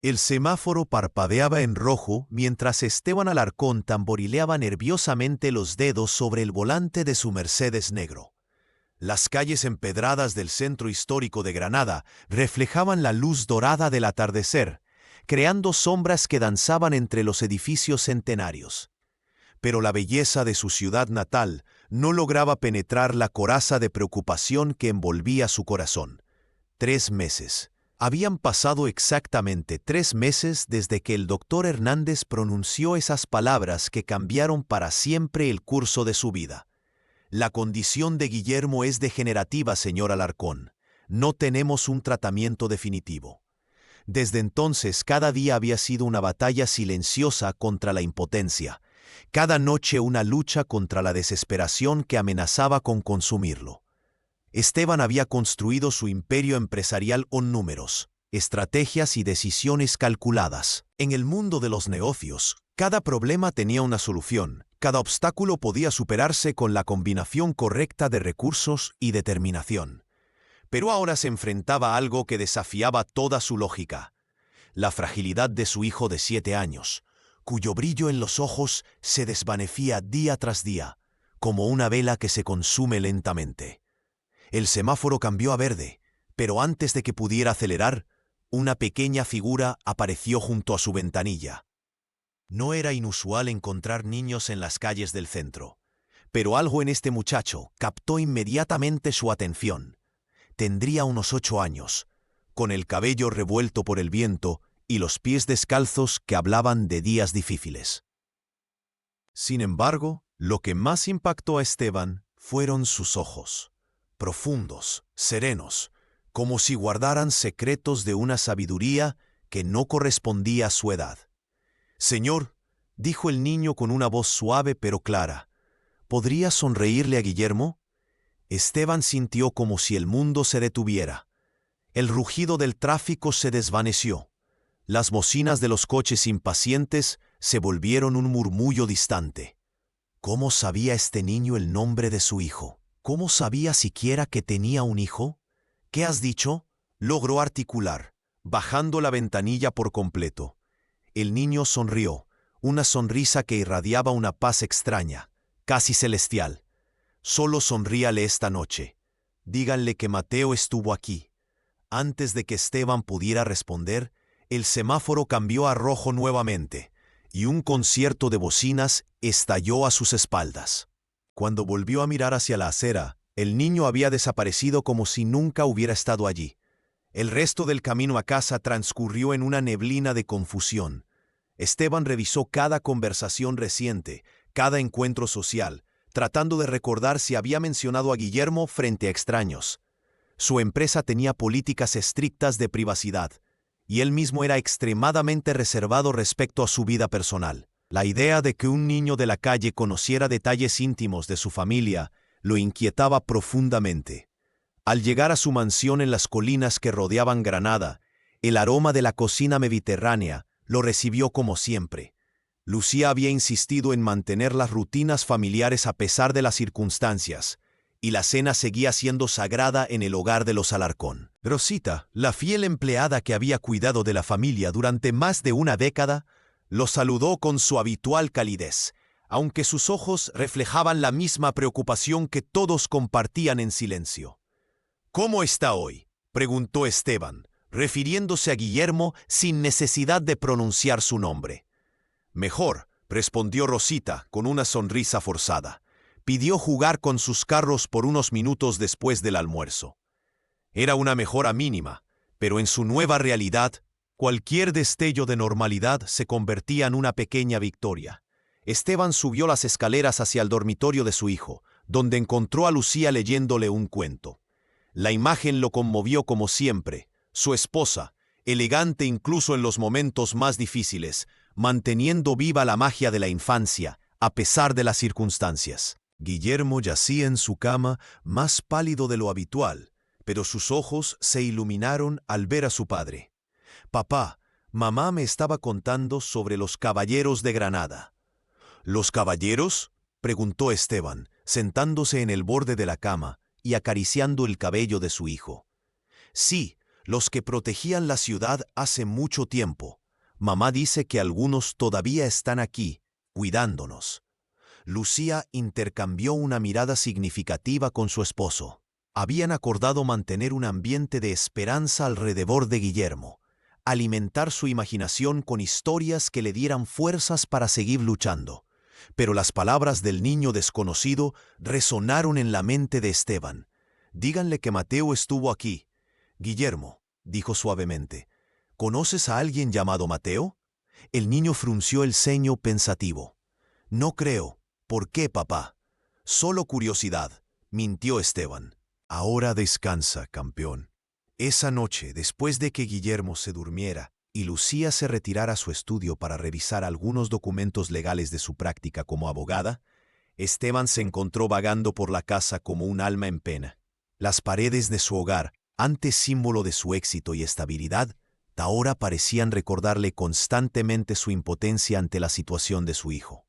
El semáforo parpadeaba en rojo mientras Esteban Alarcón tamborileaba nerviosamente los dedos sobre el volante de su Mercedes negro. Las calles empedradas del centro histórico de Granada reflejaban la luz dorada del atardecer, creando sombras que danzaban entre los edificios centenarios. Pero la belleza de su ciudad natal no lograba penetrar la coraza de preocupación que envolvía su corazón. 3 meses. Habían pasado exactamente 3 meses desde que el doctor Hernández pronunció esas palabras que cambiaron para siempre el curso de su vida. La condición de Guillermo es degenerativa, señor Alarcón. No tenemos un tratamiento definitivo. Desde entonces, cada día había sido una batalla silenciosa contra la impotencia. Cada noche una lucha contra la desesperación que amenazaba con consumirlo. Esteban había construido su imperio empresarial con números, estrategias y decisiones calculadas. En el mundo de los negocios, cada problema tenía una solución. Cada obstáculo podía superarse con la combinación correcta de recursos y determinación. Pero ahora se enfrentaba a algo que desafiaba toda su lógica: la fragilidad de su hijo de 7 años, cuyo brillo en los ojos se desvanecía día tras día, como una vela que se consume lentamente. El semáforo cambió a verde, pero antes de que pudiera acelerar, una pequeña figura apareció junto a su ventanilla. No era inusual encontrar niños en las calles del centro, pero algo en este muchacho captó inmediatamente su atención. Tendría unos 8 años, con el cabello revuelto por el viento y los pies descalzos que hablaban de días difíciles. Sin embargo, lo que más impactó a Esteban fueron sus ojos. Profundos, serenos, como si guardaran secretos de una sabiduría que no correspondía a su edad. «Señor», dijo el niño con una voz suave pero clara, «¿podría sonreírle a Guillermo?». Esteban sintió como si el mundo se detuviera. El rugido del tráfico se desvaneció. Las bocinas de los coches impacientes se volvieron un murmullo distante. ¿Cómo sabía este niño el nombre de su hijo? ¿Cómo sabía siquiera que tenía un hijo? «¿Qué has dicho?», logró articular, bajando la ventanilla por completo. El niño sonrió, una sonrisa que irradiaba una paz extraña, casi celestial. «Solo sonríale esta noche. Díganle que Mateo estuvo aquí». Antes de que Esteban pudiera responder, el semáforo cambió a rojo nuevamente, y un concierto de bocinas estalló a sus espaldas. Cuando volvió a mirar hacia la acera, el niño había desaparecido como si nunca hubiera estado allí. El resto del camino a casa transcurrió en una neblina de confusión. Esteban revisó cada conversación reciente, cada encuentro social, tratando de recordar si había mencionado a Guillermo frente a extraños. Su empresa tenía políticas estrictas de privacidad, y él mismo era extremadamente reservado respecto a su vida personal. La idea de que un niño de la calle conociera detalles íntimos de su familia lo inquietaba profundamente. Al llegar a su mansión en las colinas que rodeaban Granada, el aroma de la cocina mediterránea lo recibió como siempre. Lucía había insistido en mantener las rutinas familiares a pesar de las circunstancias, y la cena seguía siendo sagrada en el hogar de los Alarcón. Rosita, la fiel empleada que había cuidado de la familia durante más de una década, lo saludó con su habitual calidez, aunque sus ojos reflejaban la misma preocupación que todos compartían en silencio. «¿Cómo está hoy?», preguntó Esteban, refiriéndose a Guillermo sin necesidad de pronunciar su nombre. «Mejor», respondió Rosita con una sonrisa forzada. Pidió jugar con sus carros por unos minutos después del almuerzo. Era una mejora mínima, pero en su nueva realidad, cualquier destello de normalidad se convertía en una pequeña victoria. Esteban subió las escaleras hacia el dormitorio de su hijo, donde encontró a Lucía leyéndole un cuento. La imagen lo conmovió como siempre. Su esposa, elegante incluso en los momentos más difíciles, manteniendo viva la magia de la infancia, a pesar de las circunstancias. Guillermo yacía en su cama, más pálido de lo habitual, pero sus ojos se iluminaron al ver a su padre. «Papá, mamá me estaba contando sobre los caballeros de Granada». «¿Los caballeros?», preguntó Esteban, sentándose en el borde de la cama y acariciando el cabello de su hijo. «Sí, los que protegían la ciudad hace mucho tiempo. Mamá dice que algunos todavía están aquí, cuidándonos. Lucía intercambió una mirada significativa con su esposo. Habían acordado mantener un ambiente de esperanza alrededor de Guillermo, alimentar su imaginación con historias que le dieran fuerzas para seguir luchando. Pero las palabras del niño desconocido resonaron en la mente de Esteban. «Díganle que Mateo estuvo aquí». «Guillermo», dijo suavemente, «¿conoces a alguien llamado Mateo?» El niño frunció el ceño pensativo. «No creo. ¿Por qué, papá?» «Solo curiosidad», mintió Esteban. «Ahora descansa, campeón». Esa noche, después de que Guillermo se durmiera y Lucía se retirara a su estudio para revisar algunos documentos legales de su práctica como abogada, Esteban se encontró vagando por la casa como un alma en pena. Las paredes de su hogar, antes símbolo de su éxito y estabilidad, ahora parecían recordarle constantemente su impotencia ante la situación de su hijo.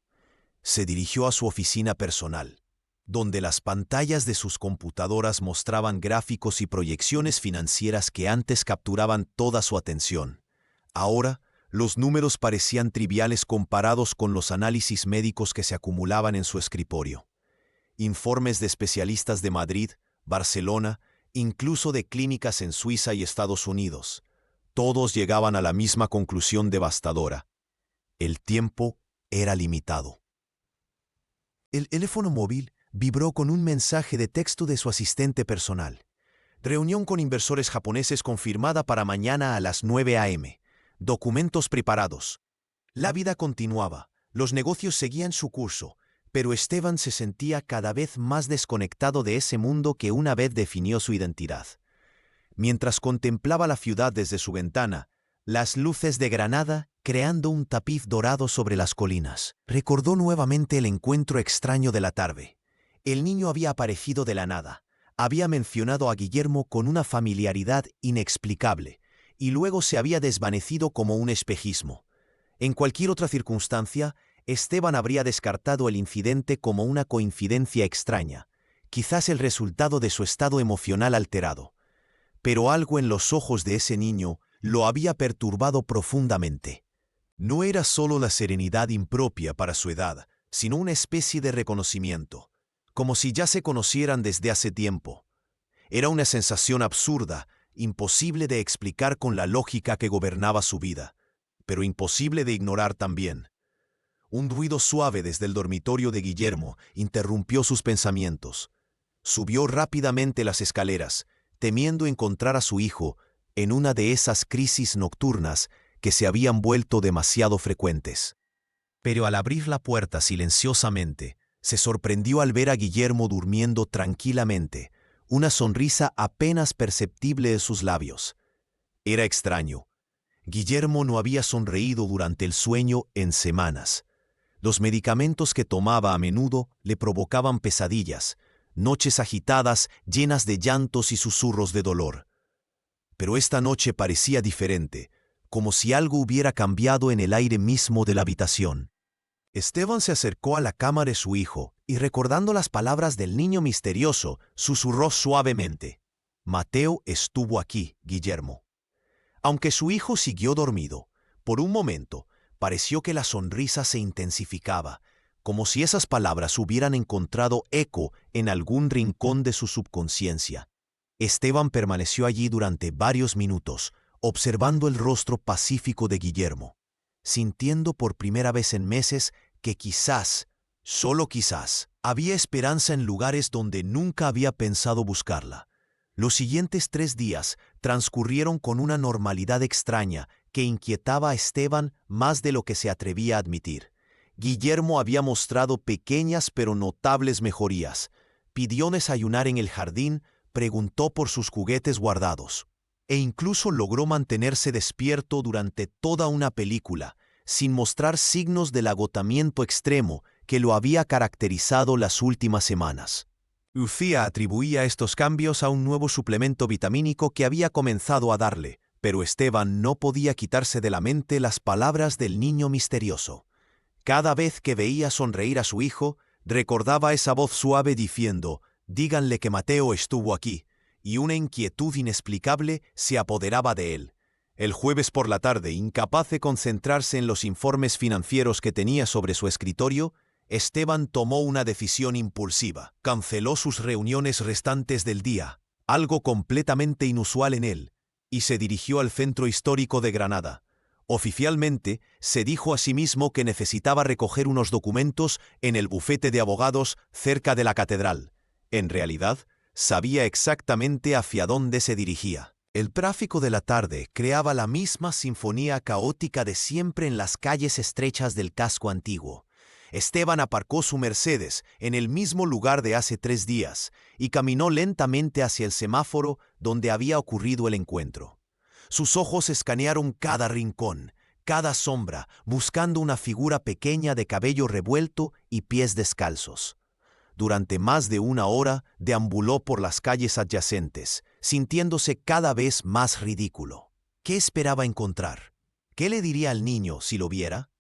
Se dirigió a su oficina personal, donde las pantallas de sus computadoras mostraban gráficos y proyecciones financieras que antes capturaban toda su atención. Ahora, los números parecían triviales comparados con los análisis médicos que se acumulaban en su escritorio. Informes de especialistas de Madrid, Barcelona, incluso de clínicas en Suiza y Estados Unidos. Todos llegaban a la misma conclusión devastadora. El tiempo era limitado. El teléfono móvil vibró con un mensaje de texto de su asistente personal. Reunión con inversores japoneses confirmada para mañana a las 9 a.m. Documentos preparados. La vida continuaba, los negocios seguían su curso, pero Esteban se sentía cada vez más desconectado de ese mundo que una vez definió su identidad. Mientras contemplaba la ciudad desde su ventana, las luces de Granada creando un tapiz dorado sobre las colinas, recordó nuevamente el encuentro extraño de la tarde. El niño había aparecido de la nada, había mencionado a Guillermo con una familiaridad inexplicable, y luego se había desvanecido como un espejismo. En cualquier otra circunstancia, Esteban habría descartado el incidente como una coincidencia extraña, quizás el resultado de su estado emocional alterado. Pero algo en los ojos de ese niño lo había perturbado profundamente. No era solo la serenidad impropia para su edad, sino una especie de reconocimiento, como si ya se conocieran desde hace tiempo. Era una sensación absurda, imposible de explicar con la lógica que gobernaba su vida, pero imposible de ignorar también. Un ruido suave desde el dormitorio de Guillermo interrumpió sus pensamientos. Subió rápidamente las escaleras, temiendo encontrar a su hijo en una de esas crisis nocturnas que se habían vuelto demasiado frecuentes. Pero al abrir la puerta silenciosamente, se sorprendió al ver a Guillermo durmiendo tranquilamente, una sonrisa apenas perceptible de sus labios. Era extraño. Guillermo no había sonreído durante el sueño en semanas. Los medicamentos que tomaba a menudo le provocaban pesadillas, noches agitadas llenas de llantos y susurros de dolor. Pero esta noche parecía diferente, como si algo hubiera cambiado en el aire mismo de la habitación. Esteban se acercó a la cama de su hijo y, recordando las palabras del niño misterioso, susurró suavemente: «Mateo estuvo aquí, Guillermo». Aunque su hijo siguió dormido, por un momento pareció que la sonrisa se intensificaba, como si esas palabras hubieran encontrado eco en algún rincón de su subconsciencia. Esteban permaneció allí durante varios minutos, observando el rostro pacífico de Guillermo, sintiendo por primera vez en meses que quizás, solo quizás, había esperanza en lugares donde nunca había pensado buscarla. Los siguientes 3 días transcurrieron con una normalidad extraña que inquietaba a Esteban más de lo que se atrevía a admitir. Guillermo había mostrado pequeñas pero notables mejorías. Pidió desayunar en el jardín, preguntó por sus juguetes guardados, e incluso logró mantenerse despierto durante toda una película, sin mostrar signos del agotamiento extremo que lo había caracterizado las últimas semanas. Lucía atribuía estos cambios a un nuevo suplemento vitamínico que había comenzado a darle, pero Esteban no podía quitarse de la mente las palabras del niño misterioso. Cada vez que veía sonreír a su hijo, recordaba esa voz suave diciendo: «Díganle que Mateo estuvo aquí», y una inquietud inexplicable se apoderaba de él. El jueves por la tarde, incapaz de concentrarse en los informes financieros que tenía sobre su escritorio, Esteban tomó una decisión impulsiva. Canceló sus reuniones restantes del día, algo completamente inusual en él, y se dirigió al centro histórico de Granada. Oficialmente, se dijo a sí mismo que necesitaba recoger unos documentos en el bufete de abogados cerca de la catedral. En realidad, sabía exactamente hacia dónde se dirigía. El tráfico de la tarde creaba la misma sinfonía caótica de siempre en las calles estrechas del casco antiguo. Esteban aparcó su Mercedes en el mismo lugar de hace 3 días y caminó lentamente hacia el semáforo donde había ocurrido el encuentro. Sus ojos escanearon cada rincón, cada sombra, buscando una figura pequeña de cabello revuelto y pies descalzos. Durante más de 1 hora deambuló por las calles adyacentes, sintiéndose cada vez más ridículo. ¿Qué esperaba encontrar? ¿Qué le diría al niño si lo viera?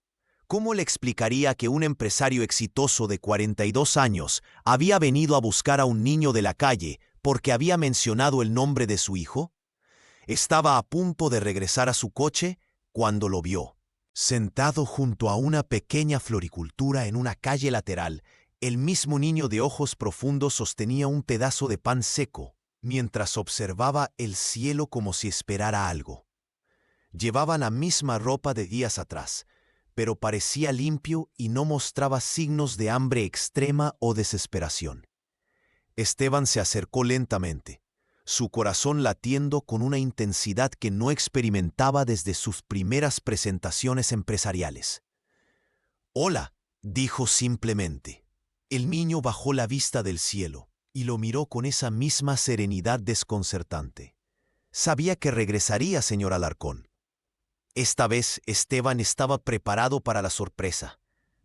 ¿Cómo le explicaría que un empresario exitoso de 42 años había venido a buscar a un niño de la calle porque había mencionado el nombre de su hijo? Estaba a punto de regresar a su coche cuando lo vio. Sentado junto a una pequeña floricultura en una calle lateral, el mismo niño de ojos profundos sostenía un pedazo de pan seco, mientras observaba el cielo como si esperara algo. Llevaba la misma ropa de días atrás, pero parecía limpio y no mostraba signos de hambre extrema o desesperación. Esteban se acercó lentamente, su corazón latiendo con una intensidad que no experimentaba desde sus primeras presentaciones empresariales. «Hola», dijo simplemente. El niño bajó la vista del cielo y lo miró con esa misma serenidad desconcertante. Sabía que regresaría, señor Alarcón. Esta vez Esteban estaba preparado para la sorpresa,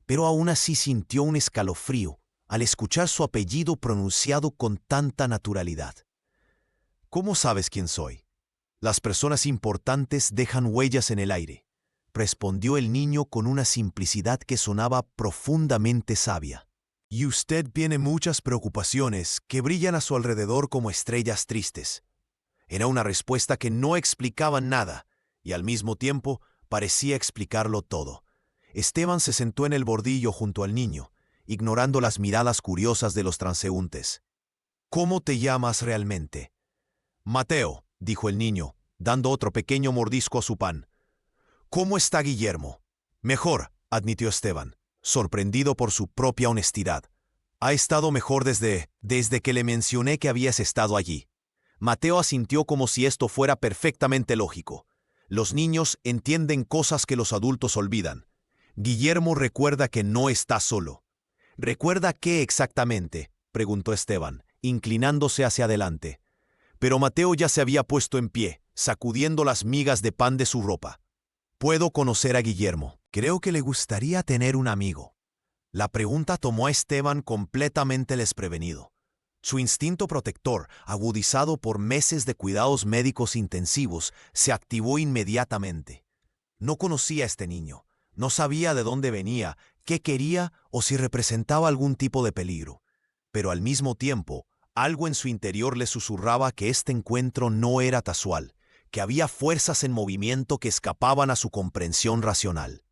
pero aún así sintió un escalofrío al escuchar su apellido pronunciado con tanta naturalidad. «¿Cómo sabes quién soy? Las personas importantes dejan huellas en el aire», respondió el niño con una simplicidad que sonaba profundamente sabia. «Y usted tiene muchas preocupaciones que brillan a su alrededor como estrellas tristes». Era una respuesta que no explicaba nada, y al mismo tiempo parecía explicarlo todo. Esteban se sentó en el bordillo junto al niño, ignorando las miradas curiosas de los transeúntes. «¿Cómo te llamas realmente?» «Mateo», dijo el niño, dando otro pequeño mordisco a su pan. «¿Cómo está Guillermo?» «Mejor», admitió Esteban, sorprendido por su propia honestidad. «Ha estado mejor desde que le mencioné que habías estado allí». Mateo asintió como si esto fuera perfectamente lógico. Los niños entienden cosas que los adultos olvidan. Guillermo recuerda que no está solo. «¿Recuerda qué exactamente?», preguntó Esteban, inclinándose hacia adelante. Pero Mateo ya se había puesto en pie, sacudiendo las migas de pan de su ropa. «Puedo conocer a Guillermo. Creo que le gustaría tener un amigo». La pregunta tomó a Esteban completamente desprevenido. Su instinto protector, agudizado por meses de cuidados médicos intensivos, se activó inmediatamente. No conocía a este niño, no sabía de dónde venía, qué quería o si representaba algún tipo de peligro. Pero al mismo tiempo, algo en su interior le susurraba que este encuentro no era casual, que había fuerzas en movimiento que escapaban a su comprensión racional.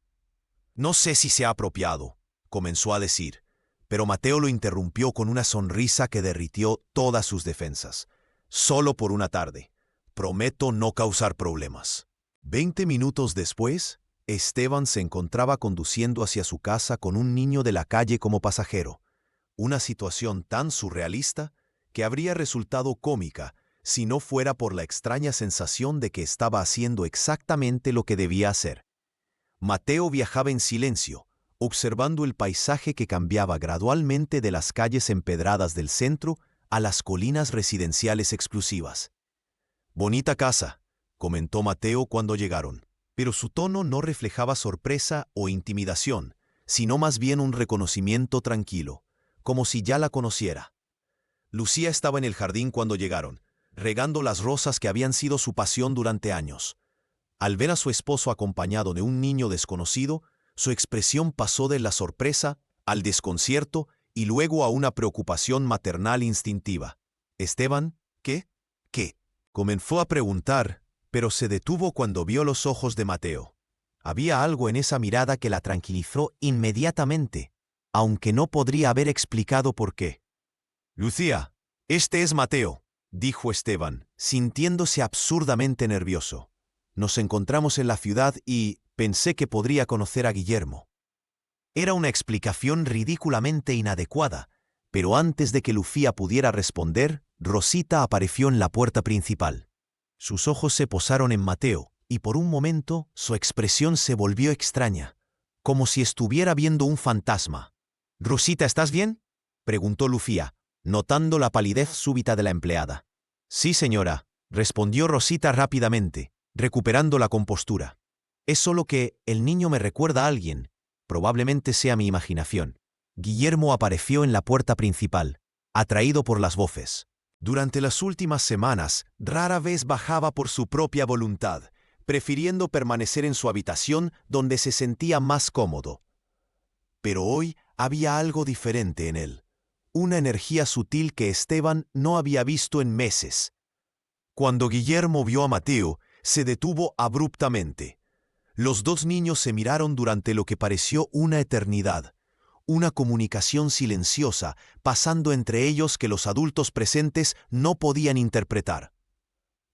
«No sé si sea apropiado», comenzó a decir, pero Mateo lo interrumpió con una sonrisa que derritió todas sus defensas. «Solo por una tarde. Prometo no causar problemas». 20 minutos después, Esteban se encontraba conduciendo hacia su casa con un niño de la calle como pasajero. Una situación tan surrealista que habría resultado cómica si no fuera por la extraña sensación de que estaba haciendo exactamente lo que debía hacer. Mateo viajaba en silencio, observando el paisaje que cambiaba gradualmente de las calles empedradas del centro a las colinas residenciales exclusivas. «Bonita casa», comentó Mateo cuando llegaron, pero su tono no reflejaba sorpresa o intimidación, sino más bien un reconocimiento tranquilo, como si ya la conociera. Lucía estaba en el jardín cuando llegaron, regando las rosas que habían sido su pasión durante años. Al ver a su esposo acompañado de un niño desconocido, su expresión pasó de la sorpresa al desconcierto y luego a una preocupación maternal instintiva. «Esteban, ¿qué? qué? Comenzó a preguntar, pero se detuvo cuando vio los ojos de Mateo. Había algo en esa mirada que la tranquilizó inmediatamente, aunque no podría haber explicado por qué. «Lucía, este es Mateo», dijo Esteban, sintiéndose absurdamente nervioso. «Nos encontramos en la ciudad y pensé que podría conocer a Guillermo». Era una explicación ridículamente inadecuada, pero antes de que Lucía pudiera responder, Rosita apareció en la puerta principal. Sus ojos se posaron en Mateo, y por un momento su expresión se volvió extraña, como si estuviera viendo un fantasma. «Rosita, ¿estás bien?», preguntó Lucía, notando la palidez súbita de la empleada. «Sí, señora», respondió Rosita rápidamente, recuperando la compostura. «Es solo que el niño me recuerda a alguien. Probablemente sea mi imaginación». Guillermo apareció en la puerta principal, atraído por las voces. Durante las últimas semanas, rara vez bajaba por su propia voluntad, prefiriendo permanecer en su habitación donde se sentía más cómodo. Pero hoy había algo diferente en él, una energía sutil que Esteban no había visto en meses. Cuando Guillermo vio a Mateo, se detuvo abruptamente. Los dos niños se miraron durante lo que pareció una eternidad, una comunicación silenciosa pasando entre ellos que los adultos presentes no podían interpretar.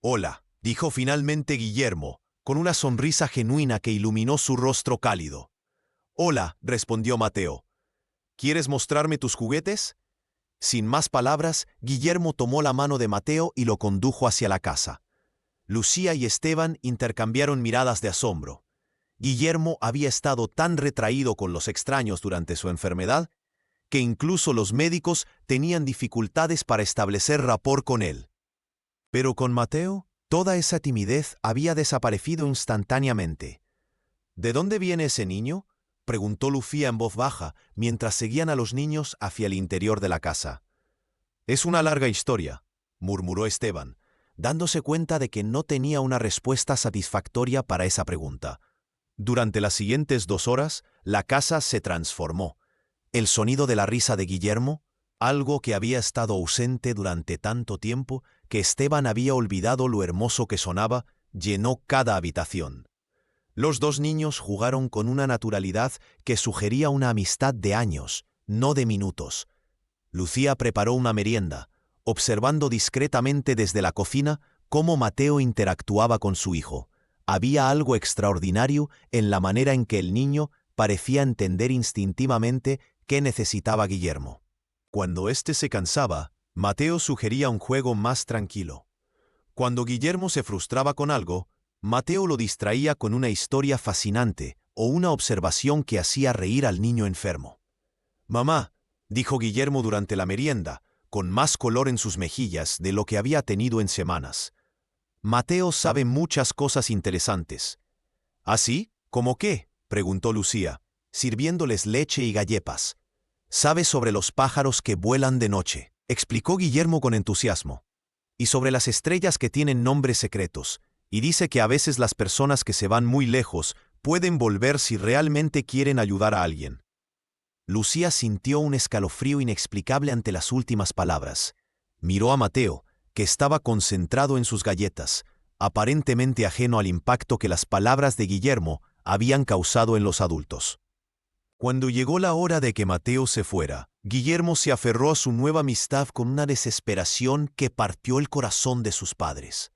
«Hola», dijo finalmente Guillermo, con una sonrisa genuina que iluminó su rostro cálido. «Hola», respondió Mateo. «¿Quieres mostrarme tus juguetes?». Sin más palabras, Guillermo tomó la mano de Mateo y lo condujo hacia la casa. Lucía y Esteban intercambiaron miradas de asombro. Guillermo había estado tan retraído con los extraños durante su enfermedad que incluso los médicos tenían dificultades para establecer rapport con él. Pero con Mateo, toda esa timidez había desaparecido instantáneamente. «¿De dónde viene ese niño?», preguntó Lucía en voz baja mientras seguían a los niños hacia el interior de la casa. «Es una larga historia», murmuró Esteban, dándose cuenta de que no tenía una respuesta satisfactoria para esa pregunta. Durante las siguientes 2 horas, la casa se transformó. El sonido de la risa de Guillermo, algo que había estado ausente durante tanto tiempo que Esteban había olvidado lo hermoso que sonaba, llenó cada habitación. Los dos niños jugaron con una naturalidad que sugería una amistad de años, no de minutos. Lucía preparó una merienda, observando discretamente desde la cocina cómo Mateo interactuaba con su hijo. Había algo extraordinario en la manera en que el niño parecía entender instintivamente qué necesitaba Guillermo. Cuando éste se cansaba, Mateo sugería un juego más tranquilo. Cuando Guillermo se frustraba con algo, Mateo lo distraía con una historia fascinante o una observación que hacía reír al niño enfermo. «Mamá», dijo Guillermo durante la merienda, con más color en sus mejillas de lo que había tenido en semanas. «Mateo sabe muchas cosas interesantes». «¿Ah, sí? ¿Cómo qué?», preguntó Lucía, sirviéndoles leche y galletas. «Sabe sobre los pájaros que vuelan de noche», explicó Guillermo con entusiasmo. «Y sobre las estrellas que tienen nombres secretos, y dice que a veces las personas que se van muy lejos pueden volver si realmente quieren ayudar a alguien». Lucía sintió un escalofrío inexplicable ante las últimas palabras. Miró a Mateo, que estaba concentrado en sus galletas, aparentemente ajeno al impacto que las palabras de Guillermo habían causado en los adultos. Cuando llegó la hora de que Mateo se fuera, Guillermo se aferró a su nueva amistad con una desesperación que partió el corazón de sus padres.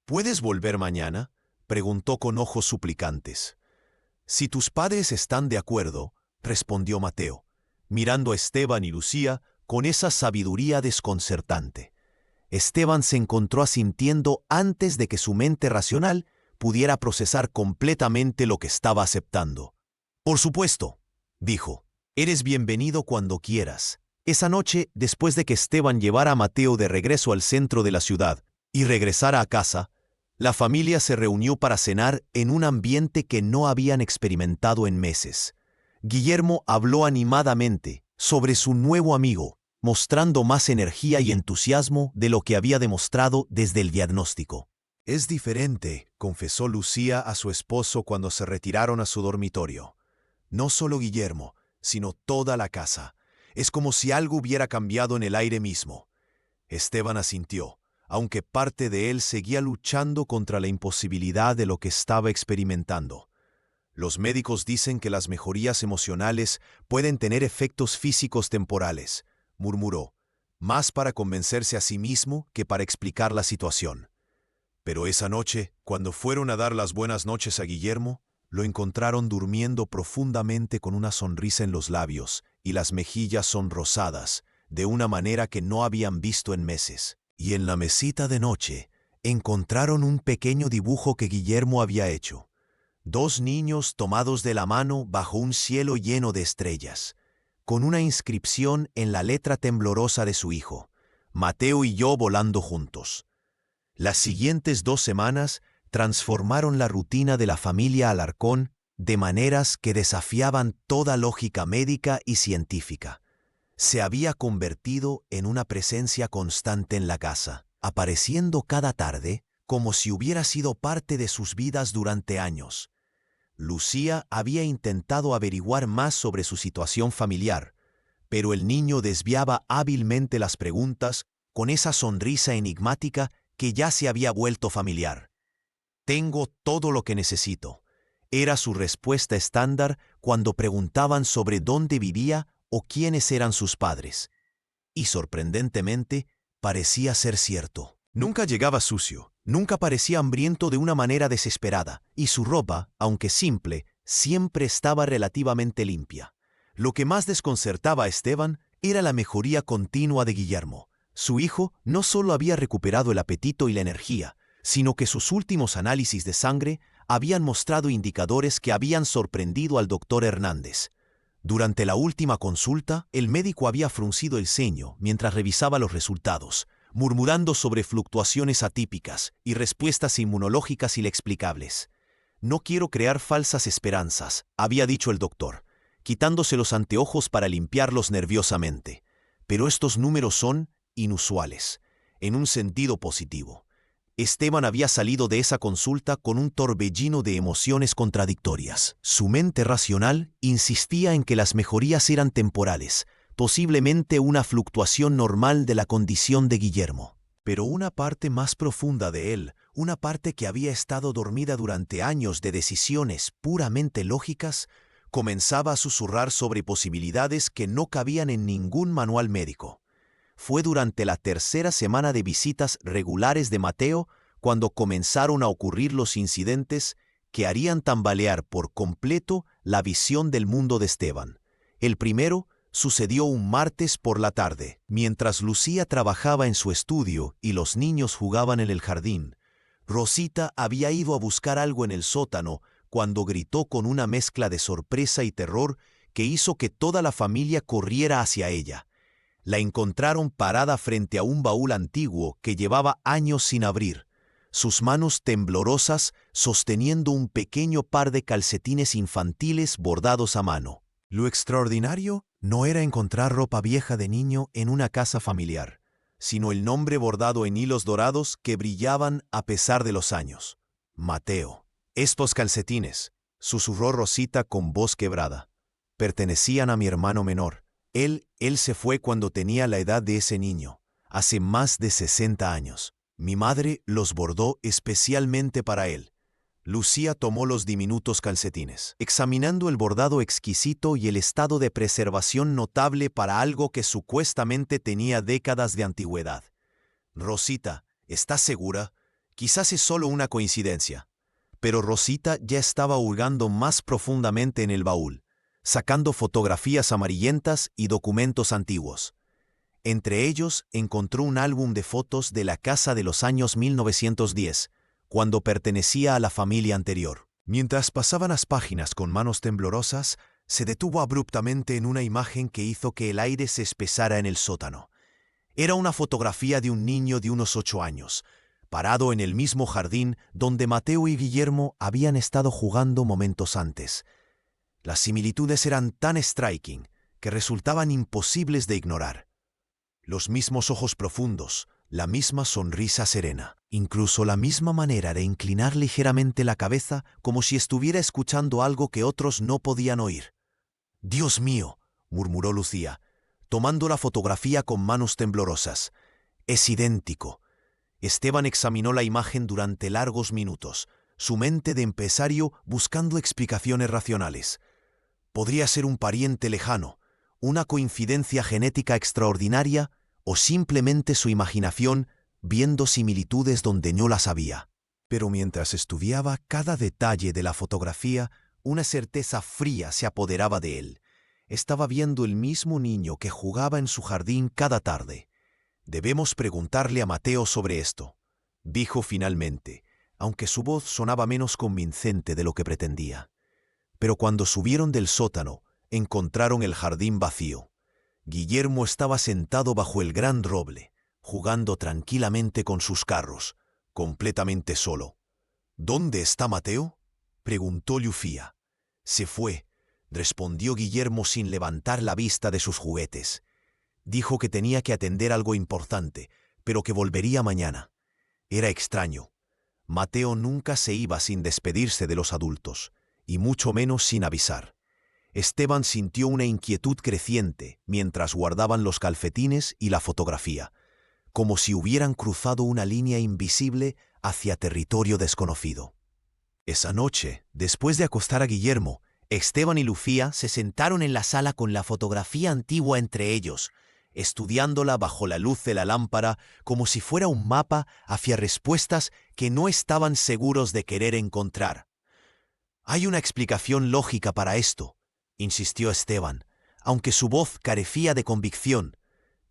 «¿Puedes volver mañana?», preguntó con ojos suplicantes. «Si tus padres están de acuerdo», respondió Mateo, mirando a Esteban y Lucía con esa sabiduría desconcertante. Esteban se encontró asintiendo antes de que su mente racional pudiera procesar completamente lo que estaba aceptando. «Por supuesto», dijo, «eres bienvenido cuando quieras». Esa noche, después de que Esteban llevara a Mateo de regreso al centro de la ciudad y regresara a casa, la familia se reunió para cenar en un ambiente que no habían experimentado en meses. Guillermo habló animadamente sobre su nuevo amigo, mostrando más energía y entusiasmo de lo que había demostrado desde el diagnóstico. «Es diferente», confesó Lucía a su esposo cuando se retiraron a su dormitorio. «No solo Guillermo, sino toda la casa. Es como si algo hubiera cambiado en el aire mismo». Esteban asintió, aunque parte de él seguía luchando contra la imposibilidad de lo que estaba experimentando. Los médicos dicen que las mejorías emocionales pueden tener efectos físicos temporales, murmuró, más para convencerse a sí mismo que para explicar la situación. Pero esa noche, cuando fueron a dar las buenas noches a Guillermo, lo encontraron durmiendo profundamente con una sonrisa en los labios y las mejillas sonrosadas, de una manera que no habían visto en meses. Y en la mesita de noche encontraron un pequeño dibujo que Guillermo había hecho. 2 niños tomados de la mano bajo un cielo lleno de estrellas, con una inscripción en la letra temblorosa de su hijo, Mateo y yo volando juntos. Las siguientes 2 semanas transformaron la rutina de la familia Alarcón de maneras que desafiaban toda lógica médica y científica. Se había convertido en una presencia constante en la casa, apareciendo cada tarde como si hubiera sido parte de sus vidas durante años. Lucía había intentado averiguar más sobre su situación familiar, pero el niño desviaba hábilmente las preguntas con esa sonrisa enigmática que ya se había vuelto familiar. «Tengo todo lo que necesito», era su respuesta estándar cuando preguntaban sobre dónde vivía o quiénes eran sus padres. Y sorprendentemente, parecía ser cierto. Nunca llegaba sucio, nunca parecía hambriento de una manera desesperada, y su ropa, aunque simple, siempre estaba relativamente limpia. Lo que más desconcertaba a Esteban era la mejoría continua de Guillermo. Su hijo no solo había recuperado el apetito y la energía, sino que sus últimos análisis de sangre habían mostrado indicadores que habían sorprendido al doctor Hernández. Durante la última consulta, el médico había fruncido el ceño mientras revisaba los resultados, murmurando sobre fluctuaciones atípicas y respuestas inmunológicas inexplicables. «No quiero crear falsas esperanzas», había dicho el doctor, quitándose los anteojos para limpiarlos nerviosamente. «Pero estos números son inusuales, en un sentido positivo». Esteban había salido de esa consulta con un torbellino de emociones contradictorias. Su mente racional insistía en que las mejorías eran temporales, posiblemente una fluctuación normal de la condición de Guillermo. Pero una parte más profunda de él, una parte que había estado dormida durante años de decisiones puramente lógicas, comenzaba a susurrar sobre posibilidades que no cabían en ningún manual médico. Fue durante la 3ª semana de visitas regulares de Mateo cuando comenzaron a ocurrir los incidentes que harían tambalear por completo la visión del mundo de Esteban. El primero sucedió un martes por la tarde, mientras Lucía trabajaba en su estudio y los niños jugaban en el jardín. Rosita había ido a buscar algo en el sótano cuando gritó con una mezcla de sorpresa y terror que hizo que toda la familia corriera hacia ella. La encontraron parada frente a un baúl antiguo que llevaba años sin abrir, sus manos temblorosas sosteniendo un pequeño par de calcetines infantiles bordados a mano. Lo extraordinario no era encontrar ropa vieja de niño en una casa familiar, sino el nombre bordado en hilos dorados que brillaban a pesar de los años. Mateo. «Estos calcetines», susurró Rosita con voz quebrada, «pertenecían a mi hermano menor. Él se fue cuando tenía la edad de ese niño, hace más de 60 años. Mi madre los bordó especialmente para él». Lucía tomó los diminutos calcetines, examinando el bordado exquisito y el estado de preservación notable para algo que supuestamente tenía décadas de antigüedad. «Rosita, ¿estás segura? Quizás es solo una coincidencia». Pero Rosita ya estaba hurgando más profundamente en el baúl, sacando fotografías amarillentas y documentos antiguos. Entre ellos encontró un álbum de fotos de la casa de los años 1910, cuando pertenecía a la familia anterior. Mientras pasaban las páginas con manos temblorosas, se detuvo abruptamente en una imagen que hizo que el aire se espesara en el sótano. Era una fotografía de un niño de unos 8 años, parado en el mismo jardín donde Mateo y Guillermo habían estado jugando momentos antes. Las similitudes eran tan striking que resultaban imposibles de ignorar. Los mismos ojos profundos, la misma sonrisa serena, incluso la misma manera de inclinar ligeramente la cabeza como si estuviera escuchando algo que otros no podían oír. «Dios mío», murmuró Lucía, tomando la fotografía con manos temblorosas. «Es idéntico. Esteban examinó la imagen durante largos minutos, su mente de empresario buscando explicaciones racionales. Podría ser un pariente lejano, una coincidencia genética extraordinaria o simplemente su imaginación viendo similitudes donde no las había. Pero mientras estudiaba cada detalle de la fotografía, una certeza fría se apoderaba de él. Estaba viendo el mismo niño que jugaba en su jardín cada tarde. «Debemos preguntarle a Mateo sobre esto», dijo finalmente, aunque su voz sonaba menos convincente de lo que pretendía. Pero cuando subieron del sótano, encontraron el jardín vacío. Guillermo estaba sentado bajo el gran roble, jugando tranquilamente con sus carros, completamente solo. «¿Dónde está Mateo?», preguntó Lucía. «Se fue», respondió Guillermo sin levantar la vista de sus juguetes. Dijo que tenía que atender algo importante, pero que volvería mañana. Era extraño. Mateo nunca se iba sin despedirse de los adultos, y mucho menos sin avisar. Esteban sintió una inquietud creciente mientras guardaban los calcetines y la fotografía, como si hubieran cruzado una línea invisible hacia territorio desconocido. Esa noche, después de acostar a Guillermo, Esteban y Lucía se sentaron en la sala con la fotografía antigua entre ellos, estudiándola bajo la luz de la lámpara como si fuera un mapa hacia respuestas que no estaban seguros de querer encontrar. «Hay una explicación lógica para esto», insistió Esteban, aunque su voz carecía de convicción.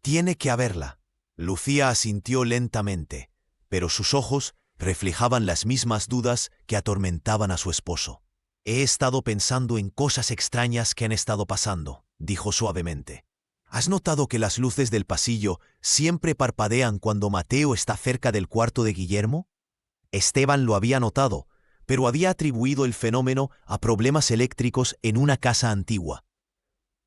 «Tiene que haberla». Lucía asintió lentamente, pero sus ojos reflejaban las mismas dudas que atormentaban a su esposo. «He estado pensando en cosas extrañas que han estado pasando», dijo suavemente. «¿Has notado que las luces del pasillo siempre parpadean cuando Mateo está cerca del cuarto de Guillermo?» Esteban lo había notado, pero había atribuido el fenómeno a problemas eléctricos en una casa antigua.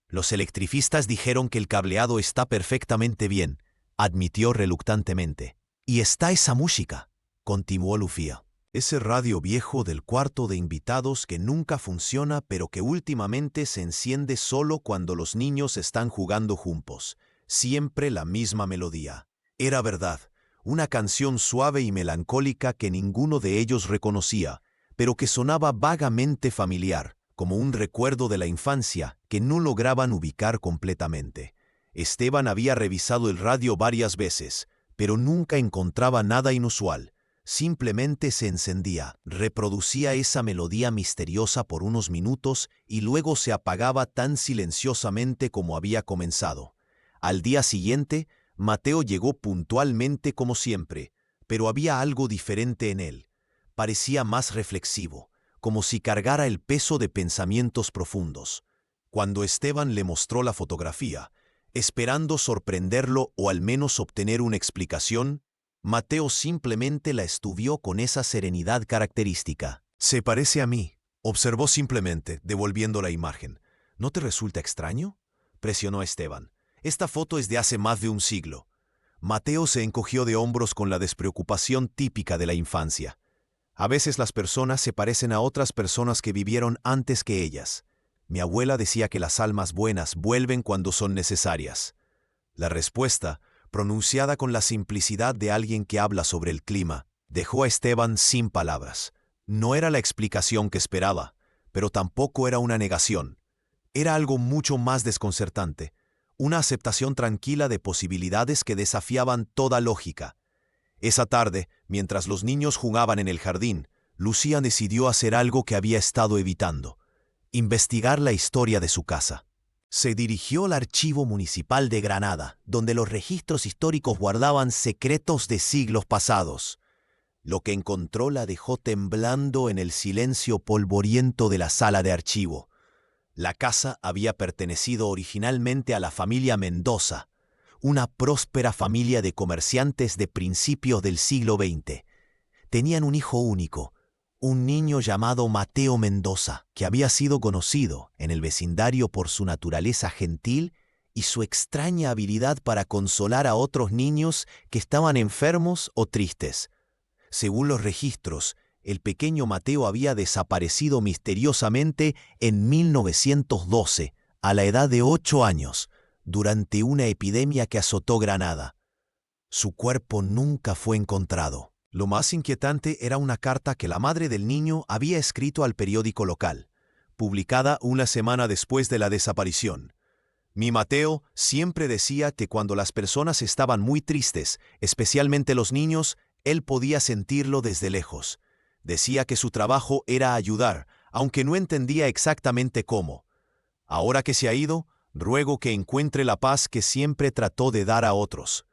«Los electricistas dijeron que el cableado está perfectamente bien», admitió reluctantemente. «Y está esa música», continuó Lucía. «Ese radio viejo del cuarto de invitados que nunca funciona pero que últimamente se enciende solo cuando los niños están jugando juntos. Siempre la misma melodía». Era verdad, una canción suave y melancólica que ninguno de ellos reconocía, pero que sonaba vagamente familiar, como un recuerdo de la infancia que no lograban ubicar completamente. Esteban había revisado el radio varias veces, pero nunca encontraba nada inusual. Simplemente se encendía, reproducía esa melodía misteriosa por unos minutos y luego se apagaba tan silenciosamente como había comenzado. Al día siguiente, Mateo llegó puntualmente como siempre, pero había algo diferente en él. Parecía más reflexivo, como si cargara el peso de pensamientos profundos. Cuando Esteban le mostró la fotografía, esperando sorprenderlo o al menos obtener una explicación, Mateo simplemente la estudió con esa serenidad característica. «Se parece a mí», observó simplemente, devolviendo la imagen. «¿No te resulta extraño?», presionó Esteban. «Esta foto es de hace más de un siglo». Mateo se encogió de hombros con la despreocupación típica de la infancia. «A veces las personas se parecen a otras personas que vivieron antes que ellas. Mi abuela decía que las almas buenas vuelven cuando son necesarias». La respuesta, pronunciada con la simplicidad de alguien que habla sobre el clima, dejó a Esteban sin palabras. No era la explicación que esperaba, pero tampoco era una negación. Era algo mucho más desconcertante, una aceptación tranquila de posibilidades que desafiaban toda lógica. Esa tarde, mientras los niños jugaban en el jardín, Lucía decidió hacer algo que había estado evitando: investigar la historia de su casa. Se dirigió al Archivo Municipal de Granada, donde los registros históricos guardaban secretos de siglos pasados. Lo que encontró la dejó temblando en el silencio polvoriento de la sala de archivo. La casa había pertenecido originalmente a la familia Mendoza, una próspera familia de comerciantes de principios del siglo XX. Tenían un hijo único, un niño llamado Mateo Mendoza, que había sido conocido en el vecindario por su naturaleza gentil y su extraña habilidad para consolar a otros niños que estaban enfermos o tristes. Según los registros, el pequeño Mateo había desaparecido misteriosamente en 1912, a la edad de 8 años, durante una epidemia que azotó Granada. Su cuerpo nunca fue encontrado. Lo más inquietante era una carta que la madre del niño había escrito al periódico local, publicada una semana después de la desaparición. Mi Mateo siempre decía que cuando las personas estaban muy tristes, especialmente los niños, él podía sentirlo desde lejos. Decía que su trabajo era ayudar, aunque no entendía exactamente cómo. Ahora que se ha ido, ruego que encuentre la paz que siempre trató de dar a otros.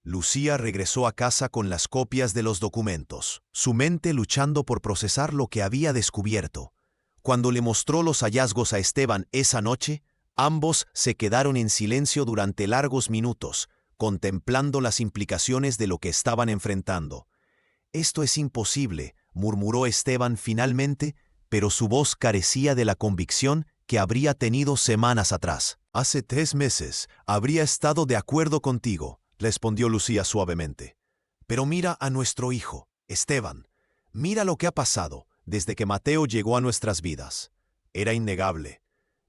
Lucía regresó a casa con las copias de los documentos, su mente luchando por procesar lo que había descubierto. Cuando le mostró los hallazgos a Esteban esa noche, ambos se quedaron en silencio durante largos minutos, contemplando las implicaciones de lo que estaban enfrentando. «Esto es imposible», murmuró Esteban finalmente, pero su voz carecía de la convicción que habría tenido semanas atrás. «Hace 3 meses habría estado de acuerdo contigo», respondió Lucía suavemente. «Pero mira a nuestro hijo, Esteban. Mira lo que ha pasado desde que Mateo llegó a nuestras vidas. Era innegable.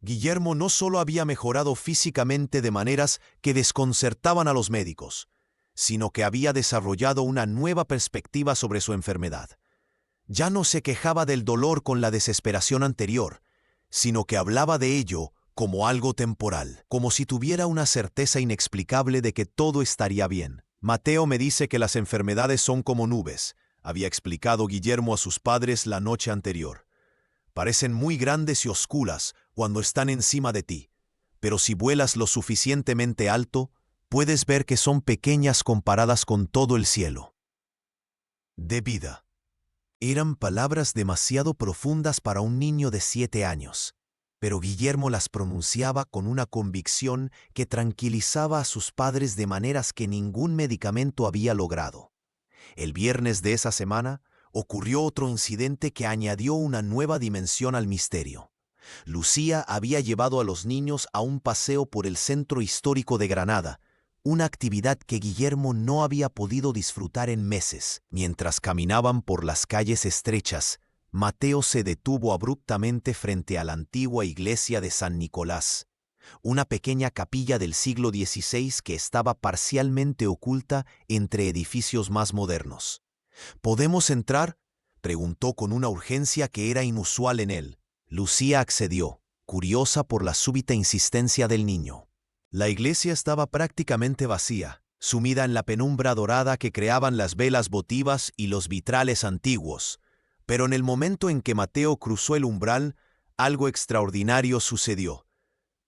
Guillermo no solo había mejorado físicamente de maneras que desconcertaban a los médicos, sino que había desarrollado una nueva perspectiva sobre su enfermedad. Ya no se quejaba del dolor con la desesperación anterior, sino que hablaba de ello como algo temporal, como si tuviera una certeza inexplicable de que todo estaría bien. «Mateo me dice que las enfermedades son como nubes», había explicado Guillermo a sus padres la noche anterior. «Parecen muy grandes y oscuras cuando están encima de ti, pero si vuelas lo suficientemente alto, puedes ver que son pequeñas comparadas con todo el cielo». De vida. Eran palabras demasiado profundas para un niño de 7 años. Pero Guillermo las pronunciaba con una convicción que tranquilizaba a sus padres de maneras que ningún medicamento había logrado. El viernes de esa semana ocurrió otro incidente que añadió una nueva dimensión al misterio. Lucía había llevado a los niños a un paseo por el centro histórico de Granada, una actividad que Guillermo no había podido disfrutar en meses. Mientras caminaban por las calles estrechas, Mateo se detuvo abruptamente frente a la antigua iglesia de San Nicolás, una pequeña capilla del siglo XVI que estaba parcialmente oculta entre edificios más modernos. «¿Podemos entrar?», preguntó con una urgencia que era inusual en él. Lucía accedió, curiosa por la súbita insistencia del niño. La iglesia estaba prácticamente vacía, sumida en la penumbra dorada que creaban las velas votivas y los vitrales antiguos. Pero en el momento en que Mateo cruzó el umbral, algo extraordinario sucedió.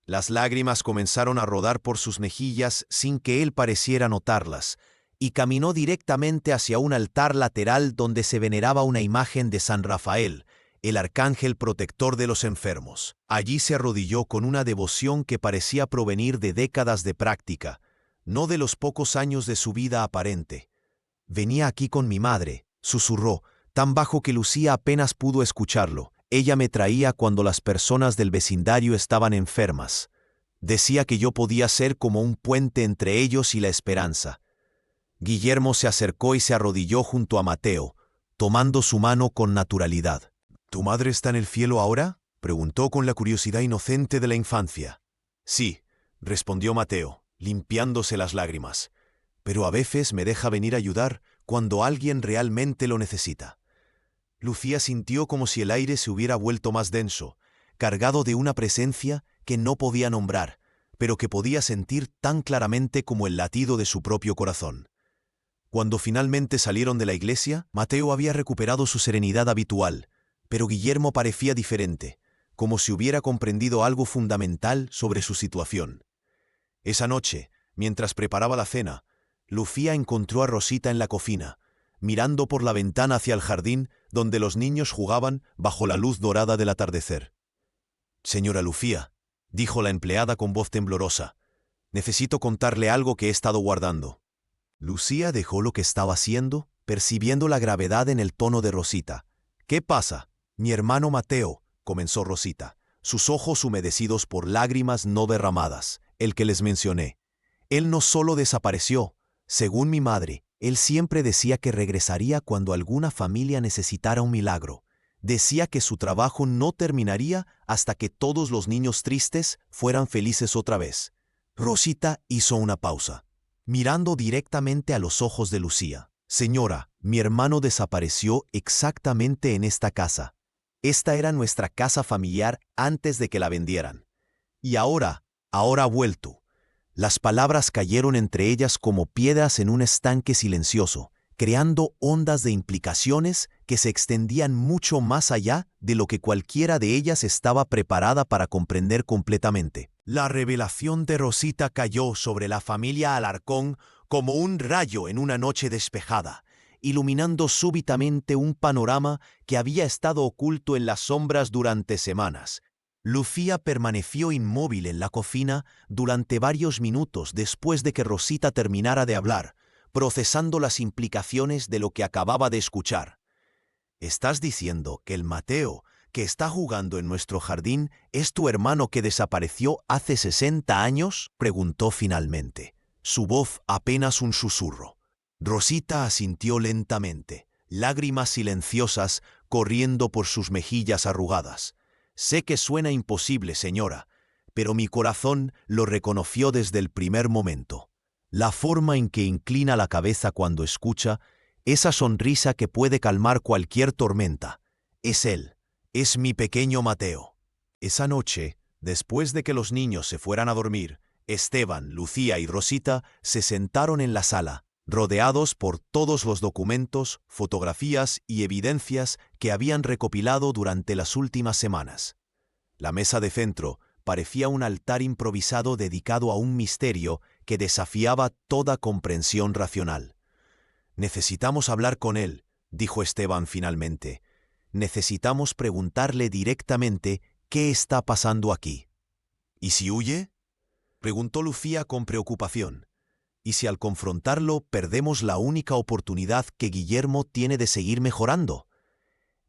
Las lágrimas comenzaron a rodar por sus mejillas sin que él pareciera notarlas, y caminó directamente hacia un altar lateral donde se veneraba una imagen de San Rafael, el arcángel protector de los enfermos. Allí se arrodilló con una devoción que parecía provenir de décadas de práctica, no de los pocos años de su vida aparente. «Venía aquí con mi madre», susurró, tan bajo que Lucía apenas pudo escucharlo. «Ella me traía cuando las personas del vecindario estaban enfermas. Decía que yo podía ser como un puente entre ellos y la esperanza». Guillermo se acercó y se arrodilló junto a Mateo, tomando su mano con naturalidad. «¿Tu madre está en el cielo ahora?», preguntó con la curiosidad inocente de la infancia. «Sí», respondió Mateo, limpiándose las lágrimas. «Pero a veces me deja venir a ayudar cuando alguien realmente lo necesita». Lucía sintió como si el aire se hubiera vuelto más denso, cargado de una presencia que no podía nombrar, pero que podía sentir tan claramente como el latido de su propio corazón. Cuando finalmente salieron de la iglesia, Mateo había recuperado su serenidad habitual, pero Guillermo parecía diferente, como si hubiera comprendido algo fundamental sobre su situación. Esa noche, mientras preparaba la cena, Lucía encontró a Rosita en la cocina, mirando por la ventana hacia el jardín donde los niños jugaban bajo la luz dorada del atardecer. «Señora Lucía», dijo la empleada con voz temblorosa, «necesito contarle algo que he estado guardando». Lucía dejó lo que estaba haciendo, percibiendo la gravedad en el tono de Rosita. «¿Qué pasa?» «Mi hermano Mateo», comenzó Rosita, sus ojos humedecidos por lágrimas no derramadas, el que les mencioné. «Él no solo desapareció, según mi madre, él siempre decía que regresaría cuando alguna familia necesitara un milagro. Decía que su trabajo no terminaría hasta que todos los niños tristes fueran felices otra vez». Rosita hizo una pausa. mirando directamente a los ojos de Lucía. Señora, mi hermano desapareció exactamente en esta casa. Esta era nuestra casa familiar antes de que la vendieran. Y ahora ha vuelto. Las palabras cayeron entre ellas como piedras en un estanque silencioso, creando ondas de implicaciones que se extendían mucho más allá de lo que cualquiera de ellas estaba preparada para comprender completamente. La revelación de Rosita cayó sobre la familia Alarcón como un rayo en una noche despejada, iluminando súbitamente un panorama que había estado oculto en las sombras durante semanas. Lucía permaneció inmóvil en la cocina durante varios minutos después de que Rosita terminara de hablar, procesando las implicaciones de lo que acababa de escuchar. ¿Estás diciendo que el Mateo que está jugando en nuestro jardín es tu hermano que desapareció hace 60 años? Preguntó finalmente, su voz apenas un susurro. Rosita asintió lentamente, lágrimas silenciosas corriendo por sus mejillas arrugadas. Sé que suena imposible, señora, pero mi corazón lo reconoció desde el primer momento. La forma en que inclina la cabeza cuando escucha, esa sonrisa que puede calmar cualquier tormenta, es él, es mi pequeño Mateo. Esa noche, después de que los niños se fueran a dormir, Esteban, Lucía y Rosita se sentaron en la sala, rodeados por todos los documentos, fotografías y evidencias que habían recopilado durante las últimas semanas. La mesa de centro parecía un altar improvisado dedicado a un misterio que desafiaba toda comprensión racional. «Necesitamos hablar con él», dijo Esteban finalmente. «Necesitamos preguntarle directamente qué está pasando aquí». «¿Y si huye?», preguntó Lucía con preocupación. ¿Y si al confrontarlo perdemos la única oportunidad que Guillermo tiene de seguir mejorando?